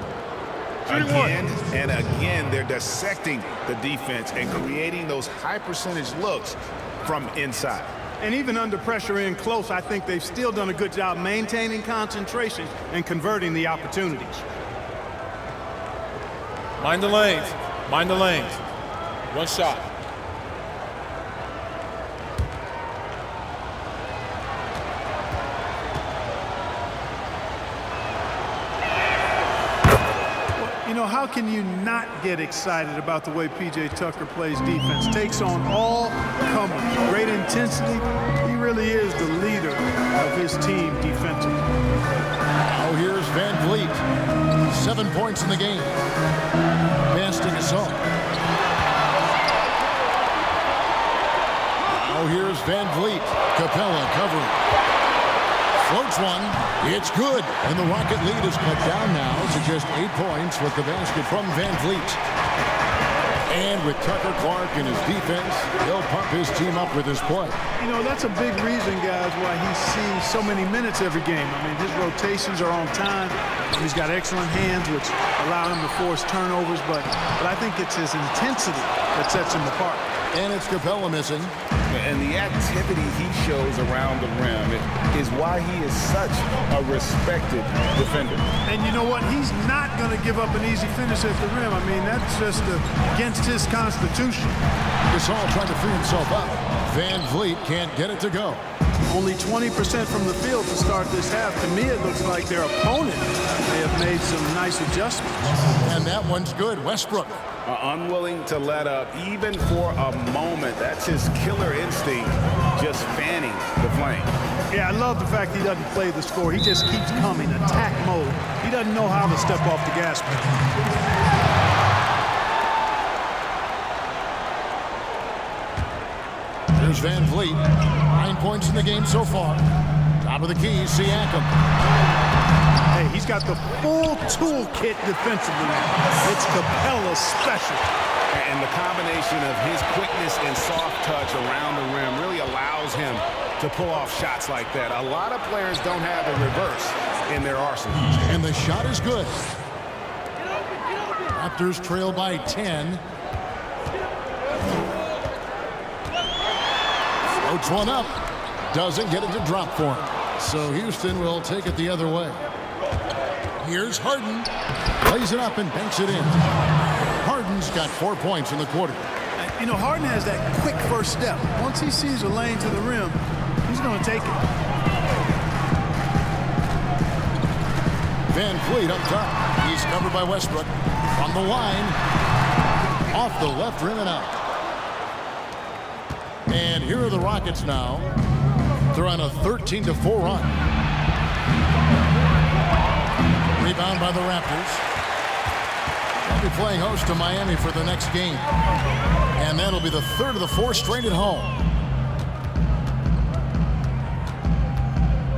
Again and again, they're dissecting the defense and creating those high-percentage looks from inside. And even under pressure in close, I think they've still done a good job maintaining concentration and converting the opportunities. Mind the lanes. Mind the lanes. One shot. You know, how can you not get excited about the way P.J. Tucker plays defense? Takes on all comers. Great intensity. He really is the leader of his team defensively. Now here's Van Vliet. 7 points in the game. Pass to Gasol. Now here's Van Vliet. Capella covering. Floats one. It's good. And the Rocket lead is cut down now to just 8 points with the basket from Van Vliet. And with Tucker Clark in his defense, he'll pump his team up with his play. You know, that's a big reason, guys, why he sees so many minutes every game. I mean, his rotations are on time. He's got excellent hands, which allow him to force turnovers. But I think it's his intensity that sets him apart. And it's Capella missing. And the activity he shows around the rim is why he is such a respected defender. And you know what? He's not going to give up an easy finish at the rim. I mean, that's just against his constitution. Gasol trying to free himself up. Van Vliet can't get it to go. Only 20% from the field to start this half. To me, it looks like their opponent may have made some nice adjustments. And that one's good. Westbrook. Unwilling to let up even for a moment. That's his killer instinct, just fanning the flame. Yeah, I love the fact he doesn't play the score. He just keeps coming, attack mode. He doesn't know how to step off the gas pedal. Here's Van Vliet. 9 points in the game so far. Top of the key, Siakam. Hey, he's got the full toolkit defensively. It's Capella's special. And the combination of his quickness and soft touch around the rim really allows him to pull off shots like that. A lot of players don't have the reverse in their arsenal. And the shot is good. Raptors trail by 10. Floats one up. Doesn't get it to drop for him. So Houston will take it the other way. Here's Harden. Plays it up and banks it in. Harden's got 4 points in the quarter. You know, Harden has that quick first step. Once he sees a lane to the rim, he's going to take it. Van Vliet up top. He's covered by Westbrook. On the line. Off the left rim and out. And here are the Rockets now. They're on a 13-4 run. Rebound by the Raptors. They'll be playing host to Miami for the next game. And that'll be the third of the 4 straight at home.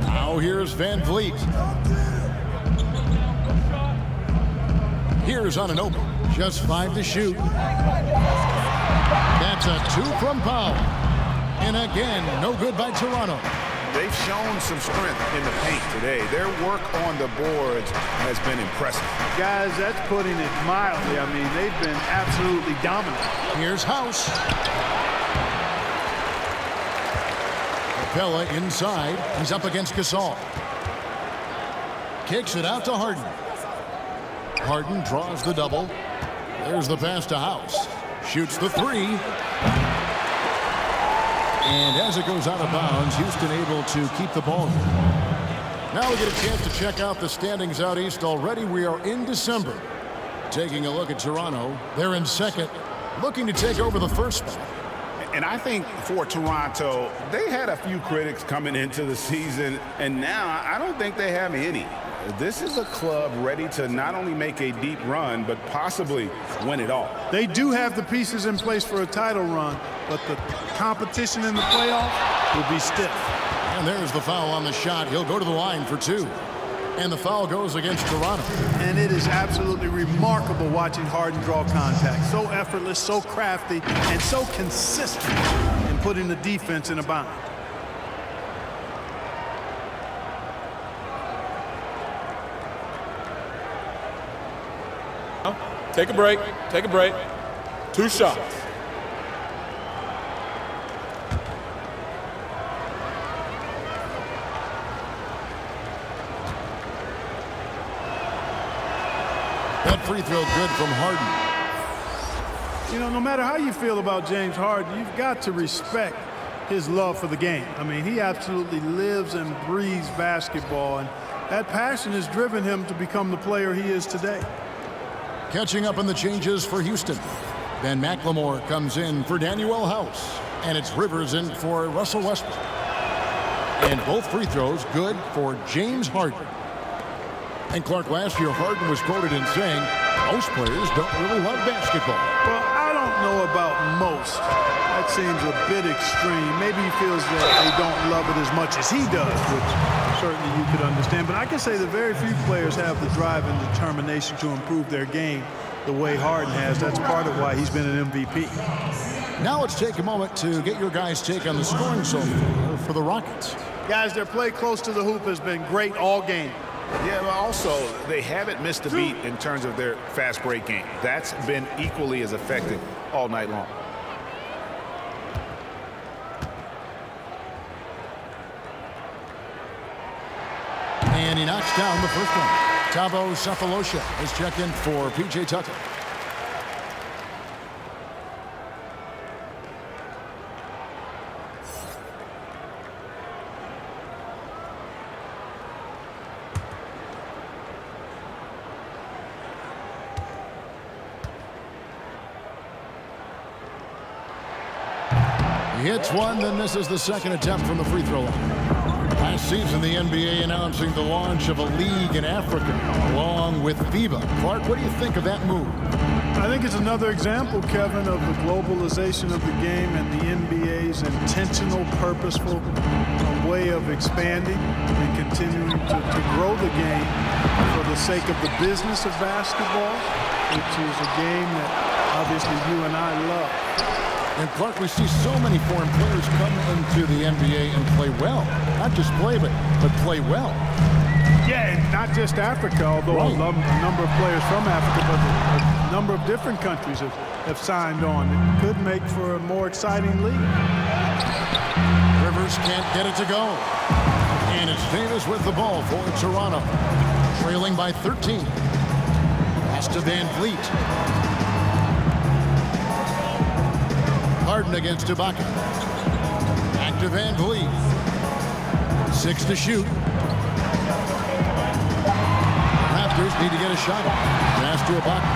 Now here's Van Vliet. Here's Ananobi. Just 5 to shoot. That's a 2 from Powell. And again, no good by Toronto. they've shown some strength in the paint today. Their work on the boards has been impressive. Guys, that's putting it mildly. I mean, they've been absolutely dominant. Here's House. Capella inside. He's up against Gasol. Kicks it out to Harden. Harden draws the double. There's the pass to House. Shoots the three. And as it goes out of bounds, Houston able to keep the ball here. Now we get a chance to check out the standings out east. Already we are in December. Taking a look at Toronto. They're in second, looking to take over the first spot. And I think for Toronto, they had a few critics coming into the season, and now I don't think they have any. This is a club ready to not only make a deep run, but possibly win it all. They do have the pieces in place for a title run, but the competition in the playoff will be stiff. And there's the foul on the shot. He'll go to the line for two. And the foul goes against Toronto. And it is absolutely remarkable watching Harden draw contact. So effortless, so crafty, and so consistent in putting the defense in a bind. Take a break. Take a break. 2 shots. That free throw good from Harden. You know, no matter how you feel about James Harden, you've got to respect his love for the game. I mean, he absolutely lives and breathes basketball, and that passion has driven him to become the player he is today. Catching up on the changes for Houston. Ben McLemore comes in for Daniel House. And it's Rivers in for Russell Westbrook. And both free throws good for James Harden. And Clark, last year Harden was quoted in saying, most players don't really love basketball. Well, I don't know about most. That seems a bit extreme. Maybe he feels that they don't love it as much as he does, which certainly you could understand. But I can say that very few players have the drive and determination to improve their game the way Harden has. That's part of why he's been an MVP. Now let's take a moment to get your guys' take on the scoring so far for the Rockets. Guys, their play close to the hoop has been great all game. Yeah, but also, they haven't missed a beat in terms of their fast break game. That's been equally as effective all night long. And he knocks down the first one. Thabo Sefolosha is checked in for P.J. Tucker. He hits one, then misses the second attempt from the free throw line. Last season, the NBA announcing the launch of a league in Africa, along with FIBA. Clark, what do you think of that move? I think it's another example, Kevin, of the globalization of the game and the NBA's intentional, purposeful way of expanding and continuing to grow the game for the sake of the business of basketball, which is a game that obviously you and I love. And Clark, we see so many foreign players come into the NBA and play well. Not just play, but play well. Yeah, and not just Africa, although a number of players from Africa, but a number of different countries have signed on. It could make for a more exciting league. Rivers can't get it to go. And it's Davis with the ball for Toronto. Trailing by 13. Pass to Van Vliet. Harden against Ibaka. Back to Van Vliet. 6 to shoot. Raptors need to get a shot off. Pass to Ibaka.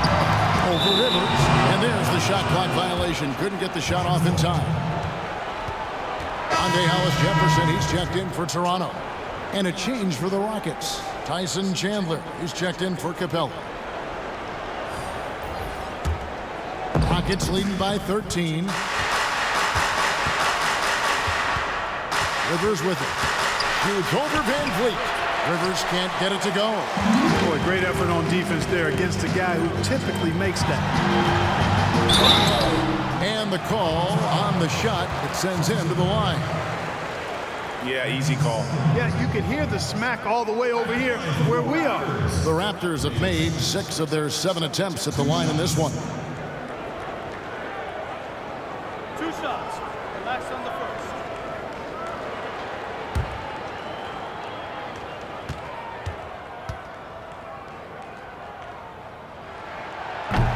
Over Rivers. And there's the shot clock violation. Couldn't get the shot off in time. Andre Hollis-Jefferson, he's checked in for Toronto. And a change for the Rockets. Tyson Chandler, he's checked in for Capella. Rockets leading by 13. Rivers with it. Shoots over Van Vliet. Rivers can't get it to go. Boy, great effort on defense there against a guy who typically makes that. And the call on the shot, it sends him to the line. Yeah, easy call. Yeah, you can hear the smack all the way over here where we are. The Raptors have made 6 of their 7 attempts at the line in this one. 2 shots. Relax on the first.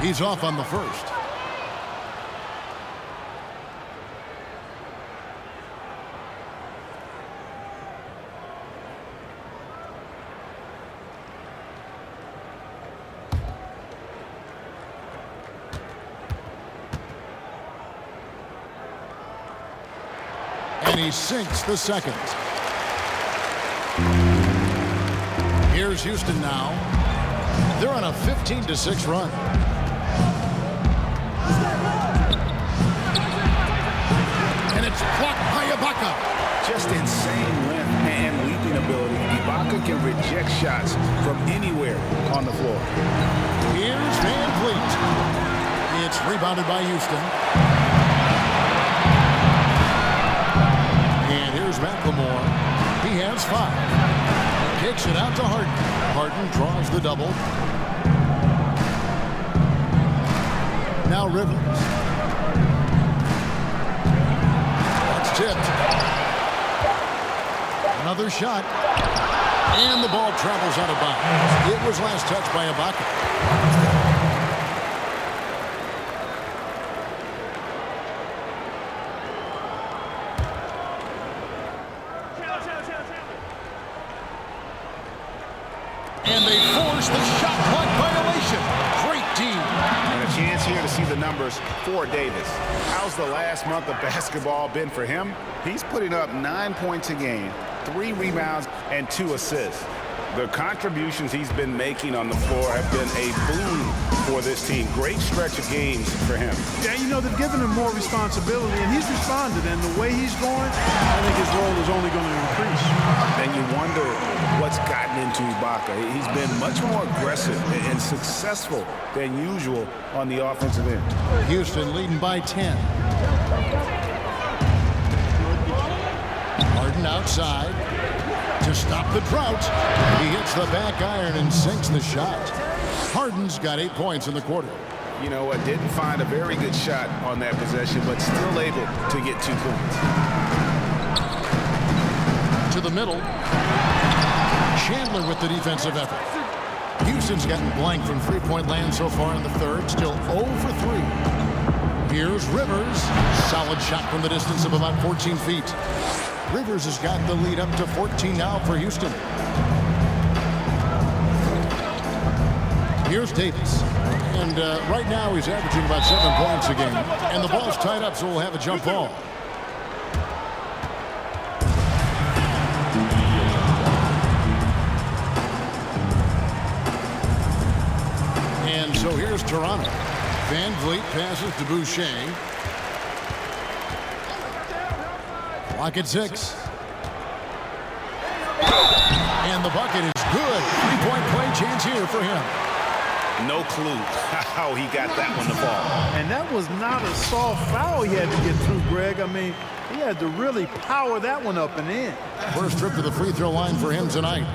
He's off on the first. And he sinks the second. Here's Houston now. They're on a 15-6 run. And it's blocked by Ibaka. Just insane length and leaping ability. Ibaka can reject shots from anywhere on the floor. Here's Van Vliet. It's rebounded by Houston. And here's McLemore. He has 5. Kicks it out to Harden. Harden draws the double. Now Rivers. That's tipped. Another shot. And the ball travels out of bounds. It was last touched by Ibaka. And they force the shot clock violation. Great team. And a chance here to see the numbers for Davis. How's the last month of basketball been for him? He's putting up 9 points a game, 3 rebounds, and 2 assists. The contributions he's been making on the floor have been a boon for this team. Great stretch of games for him. Yeah, you know, they've given him more responsibility, and he's responded. And the way he's going, I think his role is only going to increase. Then you wonder what's gotten into Ibaka. He's been much more aggressive and successful than usual on the offensive end. Houston leading by 10. Harden outside to stop the drought. He hits the back iron and sinks the shot. Harden's got 8 points in the quarter. You know what? Didn't find a very good shot on that possession, but still able to get 2 points. To the middle. Chandler with the defensive effort. Houston's gotten blank from 3-point land so far in the third. Still 0 for 3. Here's Rivers. Solid shot from the distance of about 14 feet. Rivers has got the lead up to 14 now for Houston. Here's Davis. And right now he's averaging about 7 points a game. And the ball's tied up, so we'll have a jump ball. And so here's Toronto. Van Vliet passes to Boucher. Clock at 6. And the bucket is good. 3-point play chance here for him. No clue how he got that one to fall. And that was not a soft foul he had to get through, Greg. I mean, he had to really power that one up and in. First trip to the free throw line for him tonight.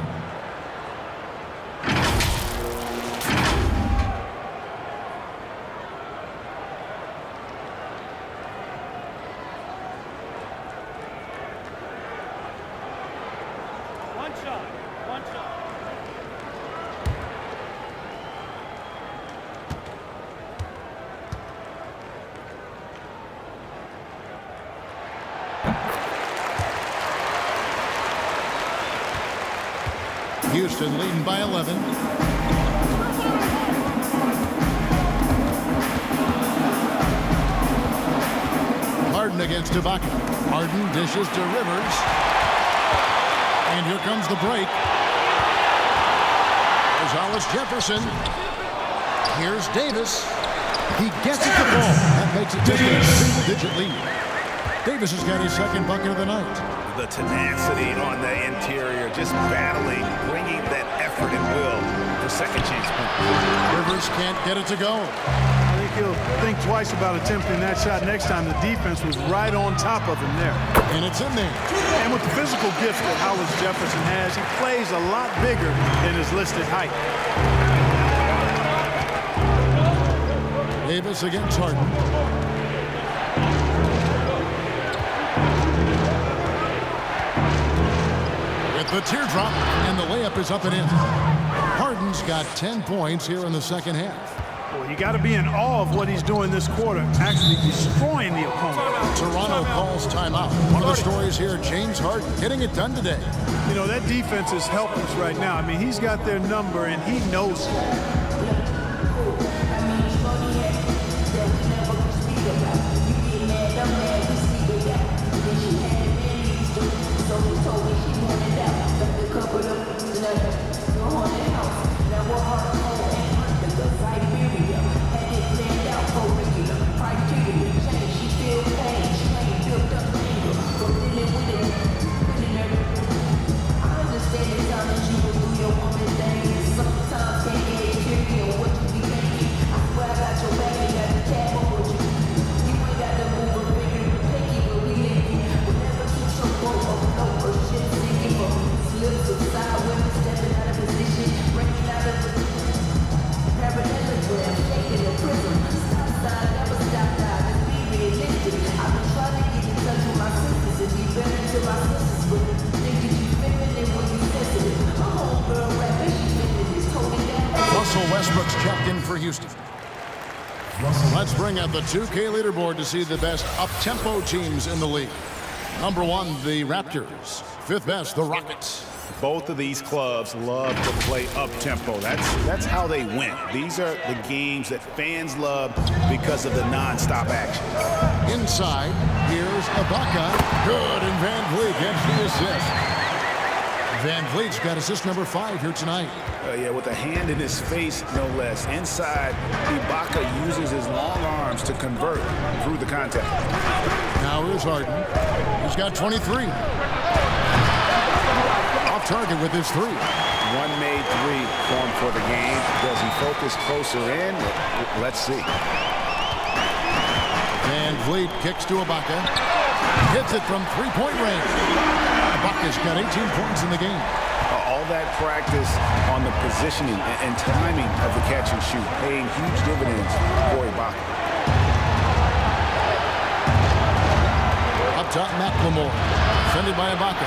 Houston leading by 11. Harden against Ibaka. Harden dishes to Rivers. And here comes the break. There's Hollis Jefferson. Here's Davis. He gets it to the ball. That makes it just a single-digit lead. Davis has got his second bucket of the night. The tenacity on the interior, just battling, bringing that effort and will for second chance points. Rivers can't get it to go. I think he'll think twice about attempting that shot next time. The defense was right on top of him there. And it's in there. And with the physical gift that Hollis Jefferson has, he plays a lot bigger than his listed height. Davis against Harden. With the teardrop, and the layup is up and in. Harden's got 10 points here in the second half. Well, you got to be in awe of what he's doing this quarter, actually destroying the opponent. Toronto calls timeout. One of the stories here, James Harden getting it done today. You know, that defense is helpless right now. I mean, he's got their number, and he knows it. Westbrook's checked in for Houston. Let's bring up the 2K leaderboard to see the best up-tempo teams in the league. Number 1, the Raptors. 5th best, the Rockets. Both of these clubs love to play up-tempo. That's how they win. These are the games that fans love because of the non-stop action. Inside, here's Ibaka. Good, and Van Vliet gets the assist. Van Vliet's got assist number 5 here tonight. Yeah, with a hand in his face, no less. Inside, Ibaka uses his long arms to convert through the contact. Now here's Harden. He's got 23. Off target with his 3. One made 3 formed for the game. Does he focus closer in? Let's see. Van Vliet kicks to Ibaka. Hits it from 3-point range. Ibaka's got 18 points in the game. All that practice on the positioning and timing of the catch and shoot, paying huge dividends for Ibaka. Up top, McLemore, defended by Ibaka.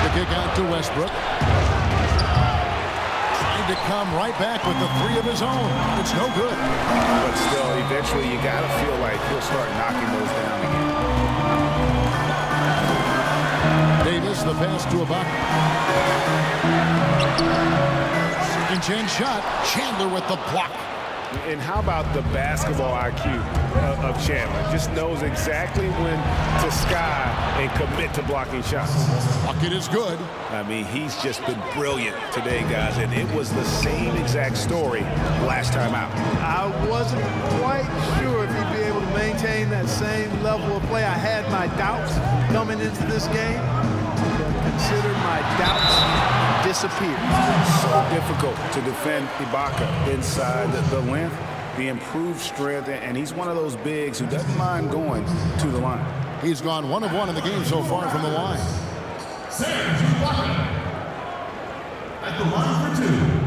The kick out to Westbrook. Trying to come right back with the 3 of his own. It's no good. But still, eventually you got to feel like he'll start knocking those down again. Davis, the pass to Ibaka. Second chance shot. Chandler with the block. And how about the basketball IQ of Chandler? Just knows exactly when to sky and commit to blocking shots. Bucket is good. I mean, he's just been brilliant today, guys. And it was the same exact story last time out. I wasn't quite sure if he'd be able to maintain that same level of play. I had my doubts coming into this game. Consider my doubts disappeared. So difficult to defend Ibaka inside the length, the improved strength, and he's one of those bigs who doesn't mind going to the line. He's gone 1 of 1 in the game so far from the line. At the line for 2.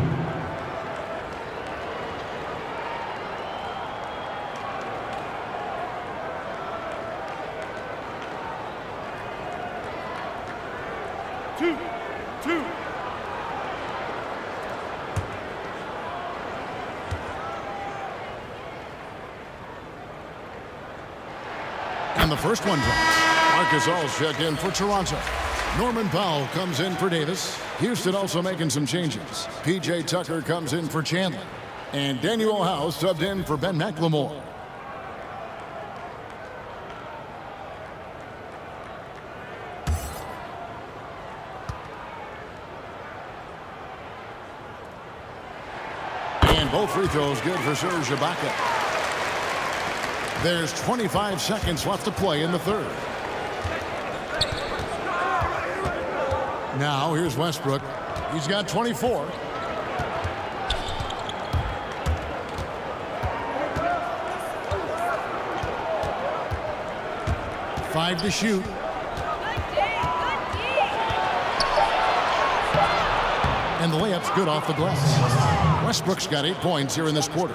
And the first one drops. Marc Gasol's checked in for Toronto. Norman Powell comes in for Davis. Houston also making some changes. P.J. Tucker comes in for Chandler. And Daniel House subbed in for Ben McLemore. And both free throws good for Serge Ibaka. There's 25 seconds left to play in the third. Now here's Westbrook. He's got 24. 5 to shoot. And the layup's good off the glass. Westbrook's got 8 points here in this quarter.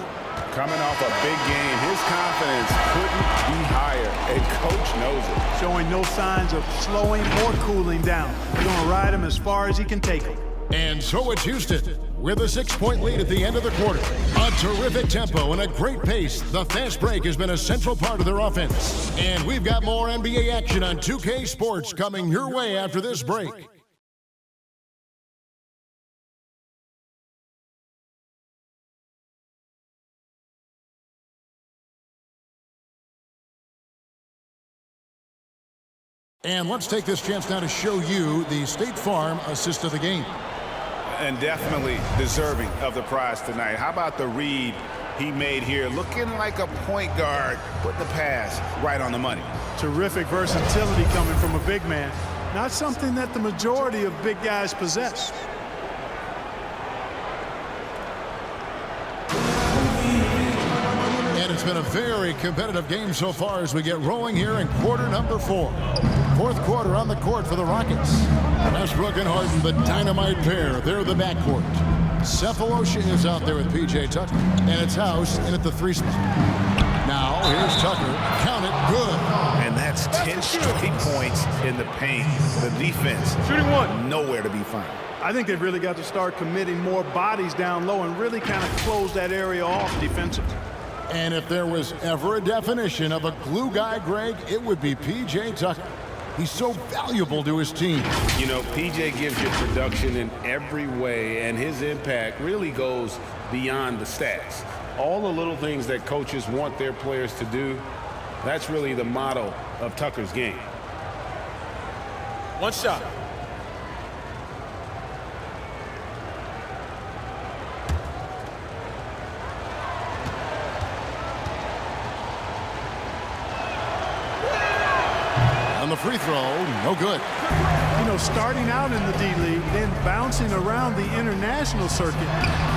Coming off a big game, his confidence couldn't be higher, and coach knows it. Showing no signs of slowing or cooling down. They're going to ride him as far as he can take him. And so it's Houston with a 6-point lead at the end of the quarter. A terrific tempo and a great pace. The fast break has been a central part of their offense. And we've got more NBA action on 2K Sports coming your way after this break. And let's take this chance now to show you the State Farm assist of the game. And definitely deserving of the prize tonight. How about the read he made here? Looking like a point guard, put the pass right on the money. Terrific versatility coming from a big man. Not something that the majority of big guys possess. And it's been a very competitive game so far as we get rolling here in quarter number 4. Fourth quarter on the court for the Rockets. Westbrook and Harden, the dynamite pair. They're the backcourt. Cephalosha is out there with P.J. Tucker. And it's House in at the 3 spot. Now, here's Tucker. Count it, good. And that's 10 straight points in the paint. The defense, shooting one, nowhere to be found. I think they've really got to start committing more bodies down low and really kind of close that area off defensively. And if there was ever a definition of a glue guy, Greg, it would be P.J. Tucker. He's so valuable to his team. You know, P.J. gives you production in every way, and his impact really goes beyond the stats. All the little things that coaches want their players to do, that's really the motto of Tucker's game. One shot. On the free throw, no good. You know, starting out in the D-League, then bouncing around the international circuit,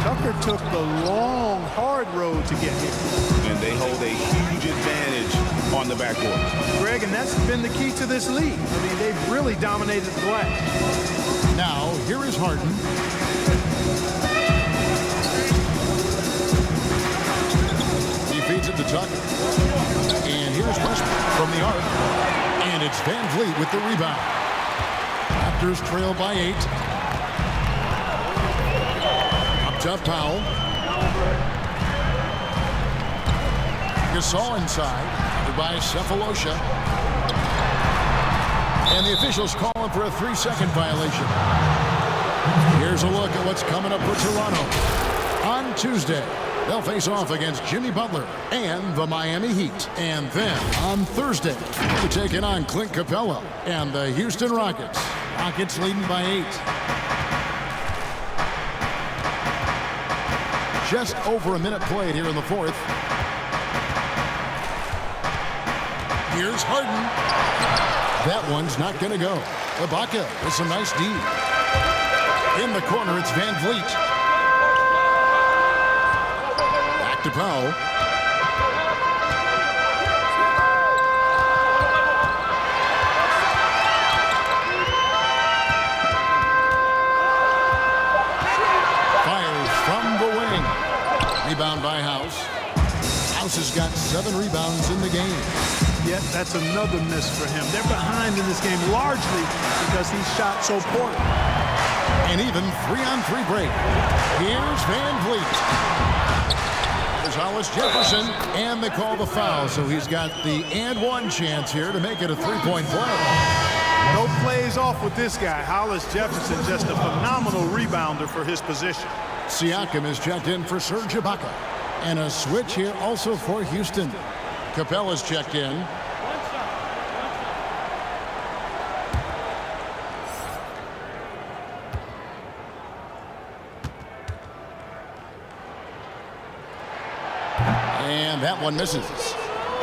Tucker took the long, hard road to get here. And they hold a huge advantage on the backcourt. Greg, and that's been the key to this league. I mean, they've really dominated the glass. Now, here is Harden. He feeds it to Tucker. And here's Westbrook from the arc. And it's Van Vliet with the rebound. Raptors trail by 8. Up top, Powell. Gasol inside. By Cephalosha. And the officials calling for a 3-second violation. Here's a look at what's coming up for Toronto. On Tuesday, they'll face off against Jimmy Butler and the Miami Heat. And then on Thursday, they're taking on Clint Capella and the Houston Rockets. Rockets leading by 8. Just over a minute played here in the fourth. Here's Harden. That one's not going to go. Ibaka with some nice D. In the corner, it's Van Vliet. Back to Powell. Fires from the wing. Rebound by House. House has got 7 rebounds in the game. Yet that's another miss for him. They're behind in this game largely because he shot so poorly. And even 3-on-3 break. Here's Van Vliet. There's Hollis Jefferson, and they call the foul, so he's got the and-one chance here to make it a 3-point play. No plays off with this guy. Hollis Jefferson, just a phenomenal rebounder for his position. Siakam is checked in for Serge Ibaka. And a switch here also for Houston. Capella's checked in. And that one misses.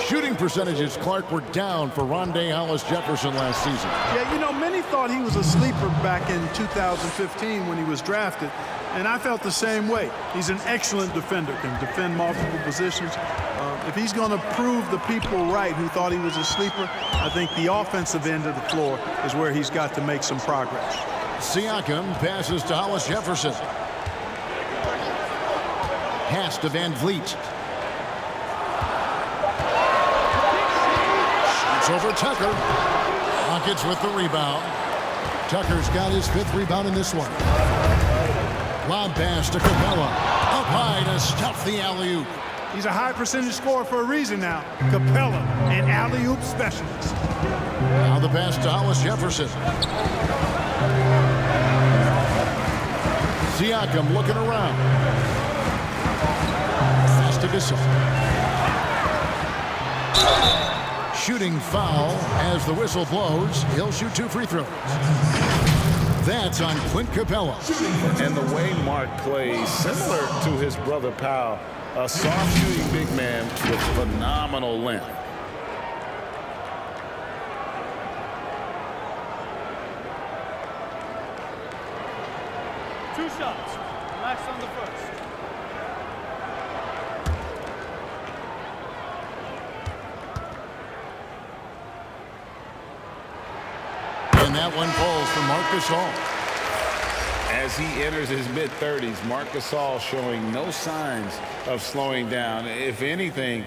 Shooting percentages, Clark, were down for Rondé Hollis Jefferson last season. Yeah, you know, many thought he was a sleeper back in 2015 when he was drafted, and I felt the same way. He's an excellent defender, can defend multiple positions. If he's going to prove the people right who thought he was a sleeper, I think the offensive end of the floor is where he's got to make some progress. Siakam passes to Hollis Jefferson. Pass to Van Vliet. Shoots over Tucker. Rockets with the rebound. Tucker's got his 5th rebound in this one. Lob pass to Capella. Up high to stuff the alley-oop. He's a high percentage scorer for a reason now. Capella, an alley-oop specialist. Now the pass to Hollis Jefferson. Siakam looking around. Pass to Gasol. Shooting foul as the whistle blows. He'll shoot 2 free throws. That's on Clint Capella. And the way Mark plays, similar to his brother Powell, a soft shooting big man with phenomenal length. Two shots. Last on the first. And that one falls for Marc Gasol. As he enters his mid-30s, Marc Gasol showing no signs of slowing down. If anything,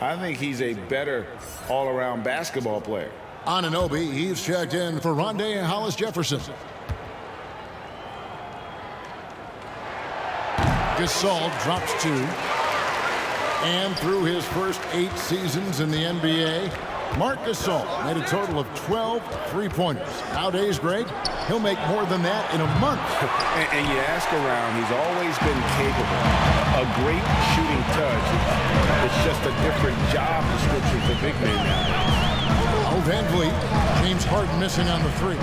I think he's a better all-around basketball player. Anunoby, he's checked in for Rondé and Hollis Jefferson. Gasol drops 2. And through his first 8 seasons in the NBA, Marc Gasol made a total of 12 three-pointers. Nowadays, Greg, he'll make more than that in a month. And you ask around, he's always been capable. A great shooting touch. It's just a different job description for big men now. Oh, Van Vliet. James Harden missing on the 3.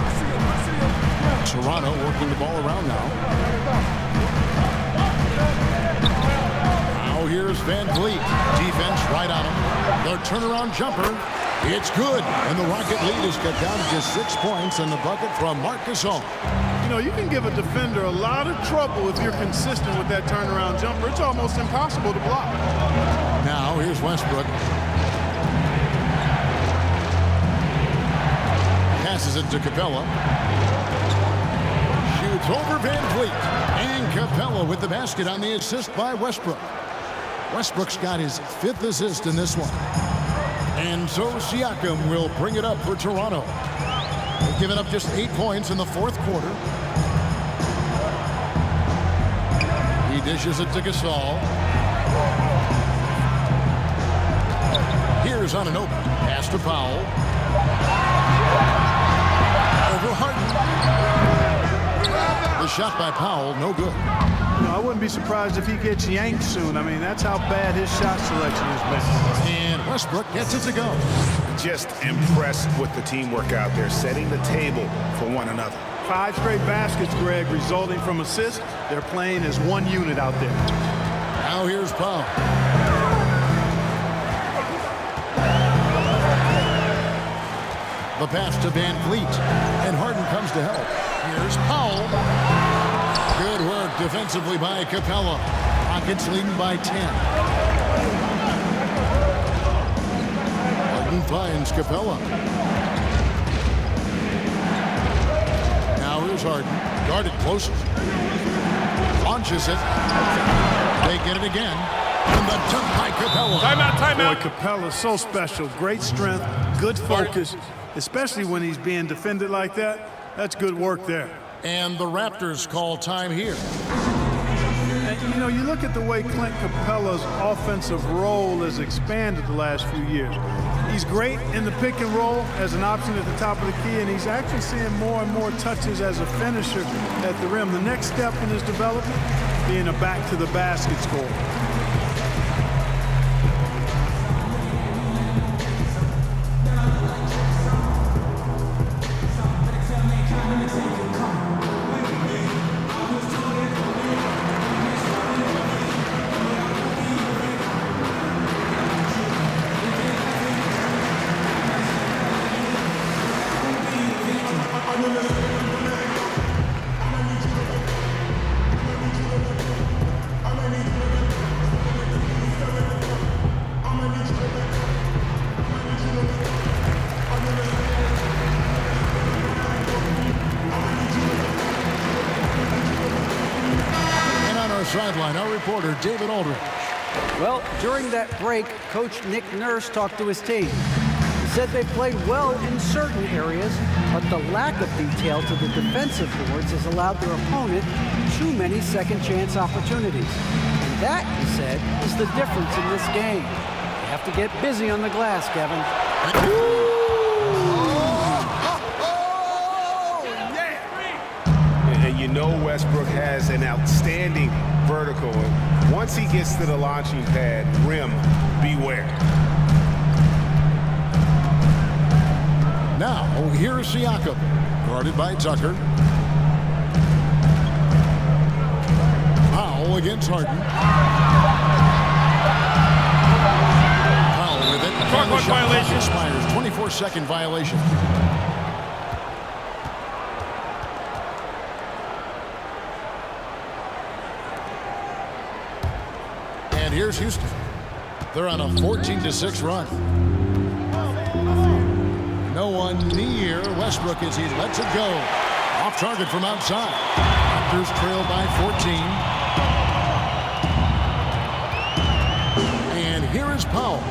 Toronto working the ball around now. Now here's Van Vliet. Defense right on him. Their turnaround jumper. It's good, and the Rocket lead is cut down to just 6 points in the bucket from Marc Gasol. You know, you can give a defender a lot of trouble if you're consistent with that turnaround jumper. It's almost impossible to block. Now, here's Westbrook. Passes it to Capella. Shoots over Van Vliet. And Capella with the basket on the assist by Westbrook. Westbrook's got his 5th assist in this one. And so Siakam will bring it up for Toronto. They've given up just 8 points in the 4th quarter. He dishes it to Gasol. Here's Anunoby. Pass to Powell. Over Harden. The shot by Powell, no good. You know, I wouldn't be surprised if he gets yanked soon. I mean, that's how bad his shot selection has been. And Westbrook gets it to go. Just impressed with the teamwork out there, setting the table for one another. 5 straight baskets, Greg, resulting from assists. They're playing as one unit out there. Now here's Powell. The pass to Van Vliet. And Harden comes to help. Here's Powell. Good work defensively by Capella. Rockets leading by 10. Harden finds Capella. Now here's Harden. Guarded closer. Launches it. They get it again. And the dunk by Capella. Timeout, timeout. Boy, Capella's so special. Great strength, good focus, especially when he's being defended like that. That's good work there. And the Raptors call time here. And, you know, you look at the way Clint Capella's offensive role has expanded the last few years. He's great in the pick and roll as an option at the top of the key, and he's actually seeing more and more touches as a finisher at the rim. The next step in his development, being a back-to-the-basket scorer. sideline, our reporter, David Aldridge. Well, during that break, Coach Nick Nurse talked to his team. He said they played well in certain areas, but the lack of detail to the defensive boards has allowed their opponent too many second-chance opportunities. And that, he said, is the difference in this game. You have to get busy on the glass, Kevin. And you know Westbrook has an outstanding vertical. And once he gets to the launching pad, rim, beware. Now, here's Siakam, guarded by Tucker. Powell against Harden. Powell with it. And the shot clock expires. 24-second violation. And here's Houston. They're on a 14-6 run. No one near Westbrook as he lets it go. Off target from outside. Raptors trail by 14. And here is Powell.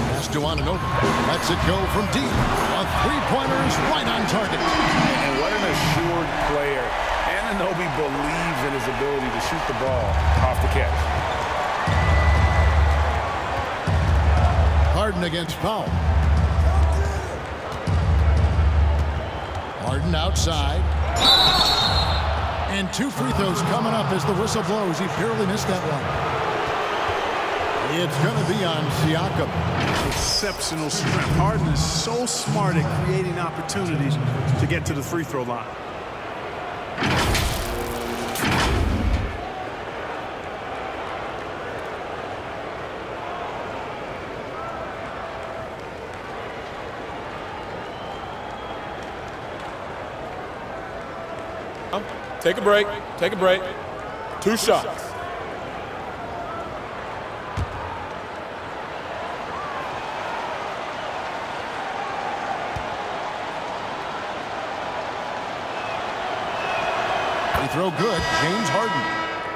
Pass to Ananobi. Lets it go from deep. A three-pointer is right on target. And what an assured player. Ananobi believes in his ability to shoot the ball off the catch. Harden against Powell. Harden outside. And 2 free throws coming up as the whistle blows. He barely missed that one. It's going to be on Siakam. Exceptional strength. Harden is so smart at creating opportunities to get to the free throw line. Take a break. Take a break. 2 shots. Free throw good. James Harden.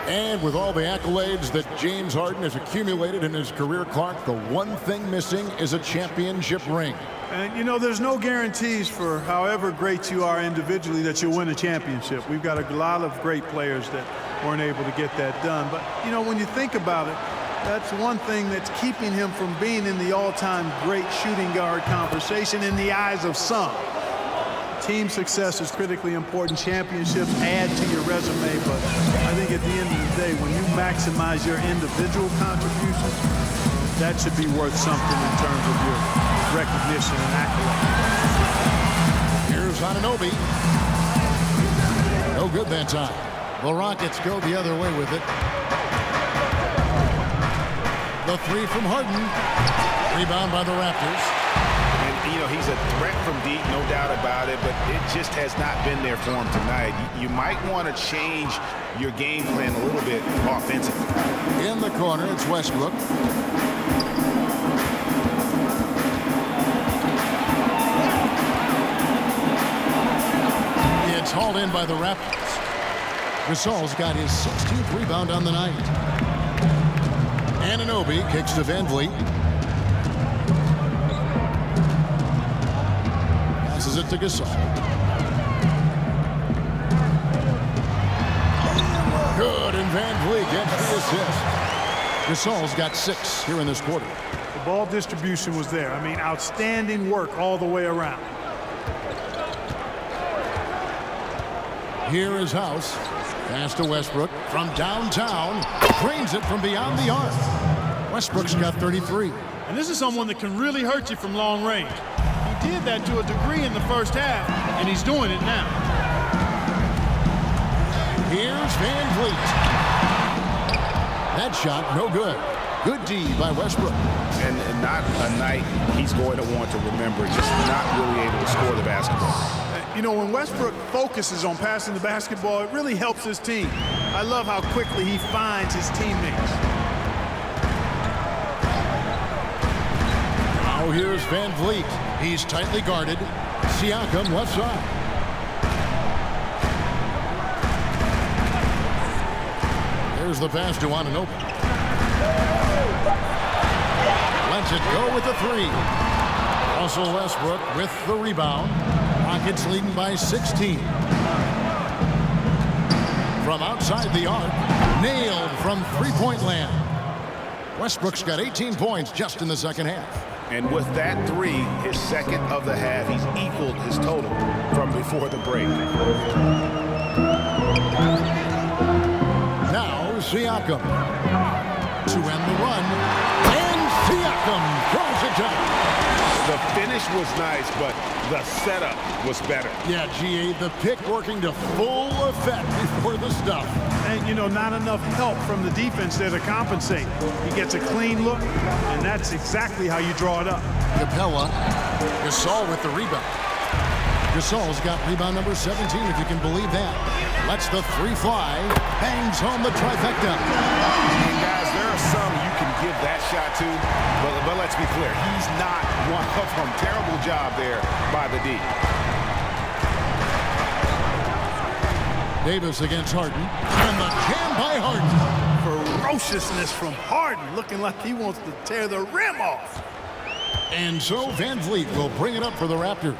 And with all the accolades that James Harden has accumulated in his career, Clark, the one thing missing is a championship ring. And, you know, there's no guarantees for however great you are individually that you'll win a championship. We've got a lot of great players that weren't able to get that done. But, you know, when you think about it, that's one thing that's keeping him from being in the all-time great shooting guard conversation in the eyes of some. Team success is critically important. Championships add to your resume, but I think at the end of the day, when you maximize your individual contributions, that should be worth something in terms of your recognition and accolade. Here's Ananobi. No good that time. The Rockets go the other way with it. The three from Harden. Rebound by the Raptors. And, you know, he's a threat from deep, no doubt about it, but it just has not been there for him tonight. You might want to change your game plan a little bit offensively. In the corner, it's Westbrook. It's hauled in by the Raptors. Gasol's got his 16th rebound on the night. Anunoby kicks to Van Vliet. Passes it to Gasol. Good, and Van Vliet gets the assist. Gasol's got 6 here in this quarter. The ball distribution was there. I mean, outstanding work all the way around. Here is House. Pass to Westbrook from downtown. Drains it from beyond the arc. Westbrook's got 33. And this is someone that can really hurt you from long range. He did that to a degree in the first half, and he's doing it now. Here's Van Vliet. That shot, no good. Good D by Westbrook. And not a night he's going to want to remember, just not really able to score the basketball. You know, when Westbrook focuses on passing the basketball, it really helps his team. I love how quickly he finds his teammates. Now here's Van Vliet. He's tightly guarded. Siakam left side. Here's the pass to Anunoby. Lets it go with the three. Russell Westbrook with the rebound. Rockets leading by 16. From outside the arc, nailed from three-point land. Westbrook's got 18 points just in the second half. And with that three, his second of the half, he's equaled his total from before the break. Now Siakam to end the run, and Siakam throws it down. The finish was nice, but the setup was better. Yeah, GA, the pick working to full effect before the stuff. And, you know, not enough help from the defense there to compensate. He gets a clean look, and that's exactly how you draw it up. Capella, Gasol with the rebound. Gasol's got rebound number 17, if you can believe that. Lets the three fly, hangs home the trifecta. And guys, there are some you can give that shot to, but let's be clear, he's not one of them. Terrible job there by the D. Davis against Harden, and the jam by Harden. Ferociousness from Harden, looking like he wants to tear the rim off. And so Van Vliet will bring it up for the Raptors.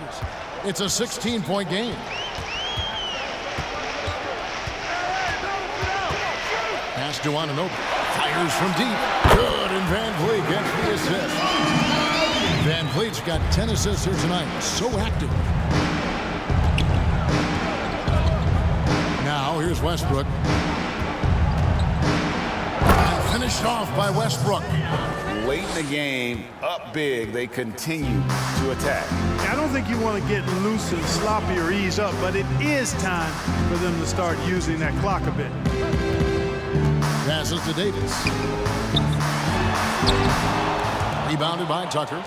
It's a 16-point game. Pass to Anunoby. Fires from deep. Good, and Van Vliet gets the assist. Van Vliet's got 10 assists here tonight. So active. Now here's Westbrook. And finished off by Westbrook. Late in the game, up big, they continue to attack. I don't think you want to get loose and sloppy or ease up, but it is time for them to start using that clock a bit. Passes to Davis. Rebounded by Tucker.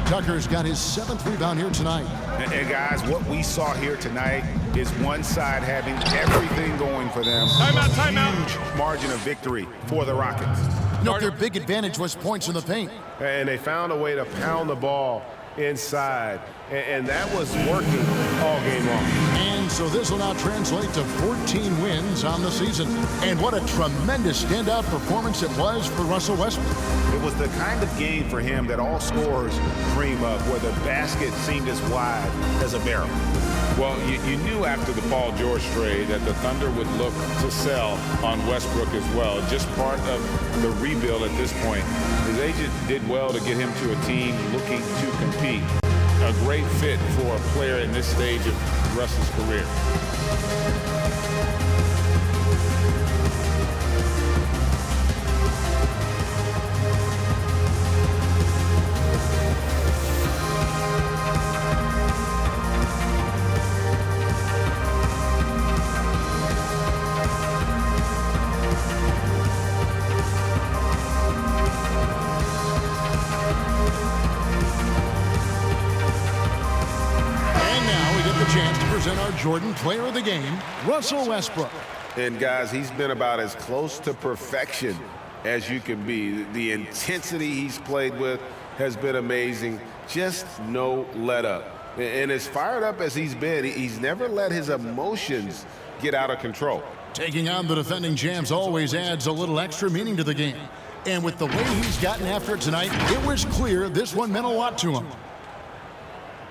Tucker's got his 7th rebound here tonight. And guys, what we saw here tonight is one side having everything going for them. Timeout. Huge margin of victory for the Rockets. No, their big advantage was points in the paint. And they found a way to pound the ball inside. And that was working all game long. And so this will now translate to 14 wins on the season. And what a tremendous standout performance it was for Russell Westbrook. It was the kind of game for him that all scorers dream of, where the basket seemed as wide as a barrel. Well, you knew after the Paul George trade that the Thunder would look to sell on Westbrook as well. Just part of the rebuild at this point. His agent did well to get him to a team looking to compete. A great fit for a player in this stage of Russ's career. Jordan player of the game, Russell Westbrook. And guys, he's been about as close to perfection as you can be. The intensity he's played with has been amazing. Just no let up. And as fired up as he's been, he's never let his emotions get out of control. Taking on the defending champs always adds a little extra meaning to the game. And with the way he's gotten after it tonight, it was clear this one meant a lot to him.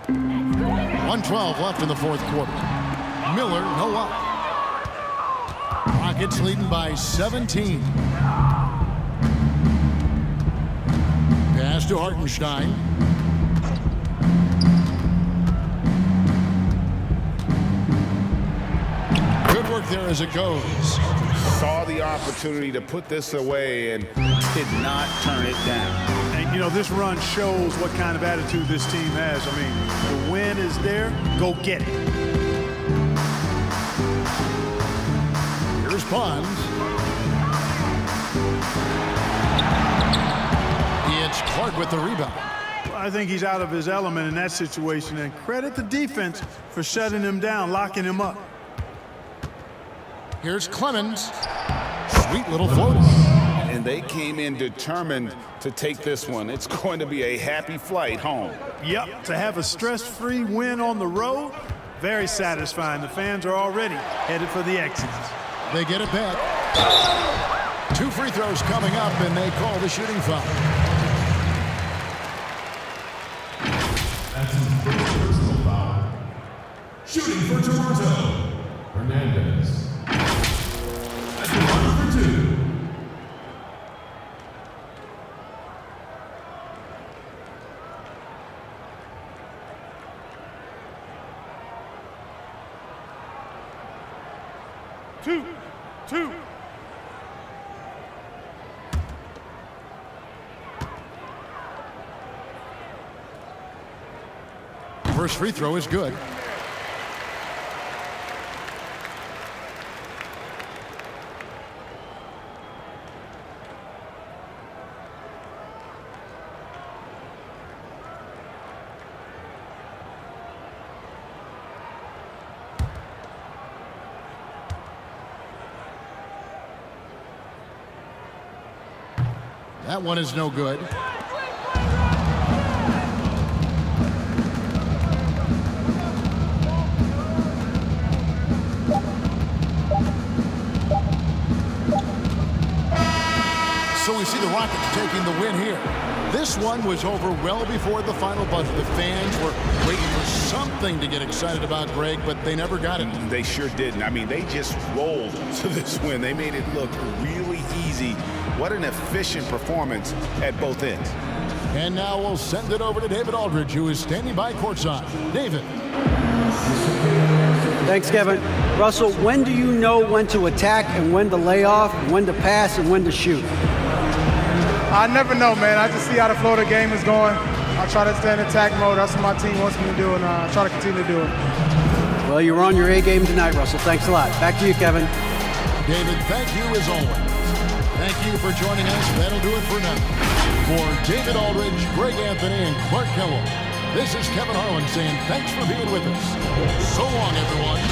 1:12 left in the fourth quarter. Miller, no up. Rockets leading by 17. Pass to Hartenstein. Good work there as it goes. Saw the opportunity to put this away and did not turn it down. And, you know, this run shows what kind of attitude this team has. I mean, the win is there, go get it. Here's Pons. It's Clark with the rebound. I think he's out of his element in that situation, and credit the defense for shutting him down, locking him up. Here's Clemens. Sweet little floater. And they came in determined to take this one. It's going to be a happy flight home. Yep, to have a stress-free win on the road, very satisfying. The fans are already headed for the exits. They get it back. 2 free throws coming up, and they call the shooting foul. That's his first personal foul. Shooting for Toronto, Hernandez. At the line for 2. Two. First free throw is good. That one is no good. So we see the Rockets taking the win here. This one was over well before the final buzzer. The fans were waiting for something to get excited about, Greg, but they never got it. They sure didn't. I mean, they just rolled to this win. They made it look really easy. What an efficient performance at both ends. And now we'll send it over to David Aldridge, who is standing by courtside. David. Thanks, Kevin. Russell, when do you know when to attack and when to lay off, when to pass and when to shoot? I never know, man. I just see how the flow of the game is going. I try to stay in attack mode. That's what my team wants me to do, and I try to continue to do it. Well, you were on your A game tonight, Russell. Thanks a lot. Back to you, Kevin. David, thank you as always. Thank you for joining us. That'll do it for now. For David Aldridge, Greg Anthony, and Clark Kellogg, this is Kevin Harlan saying thanks for being with us. So long, everyone.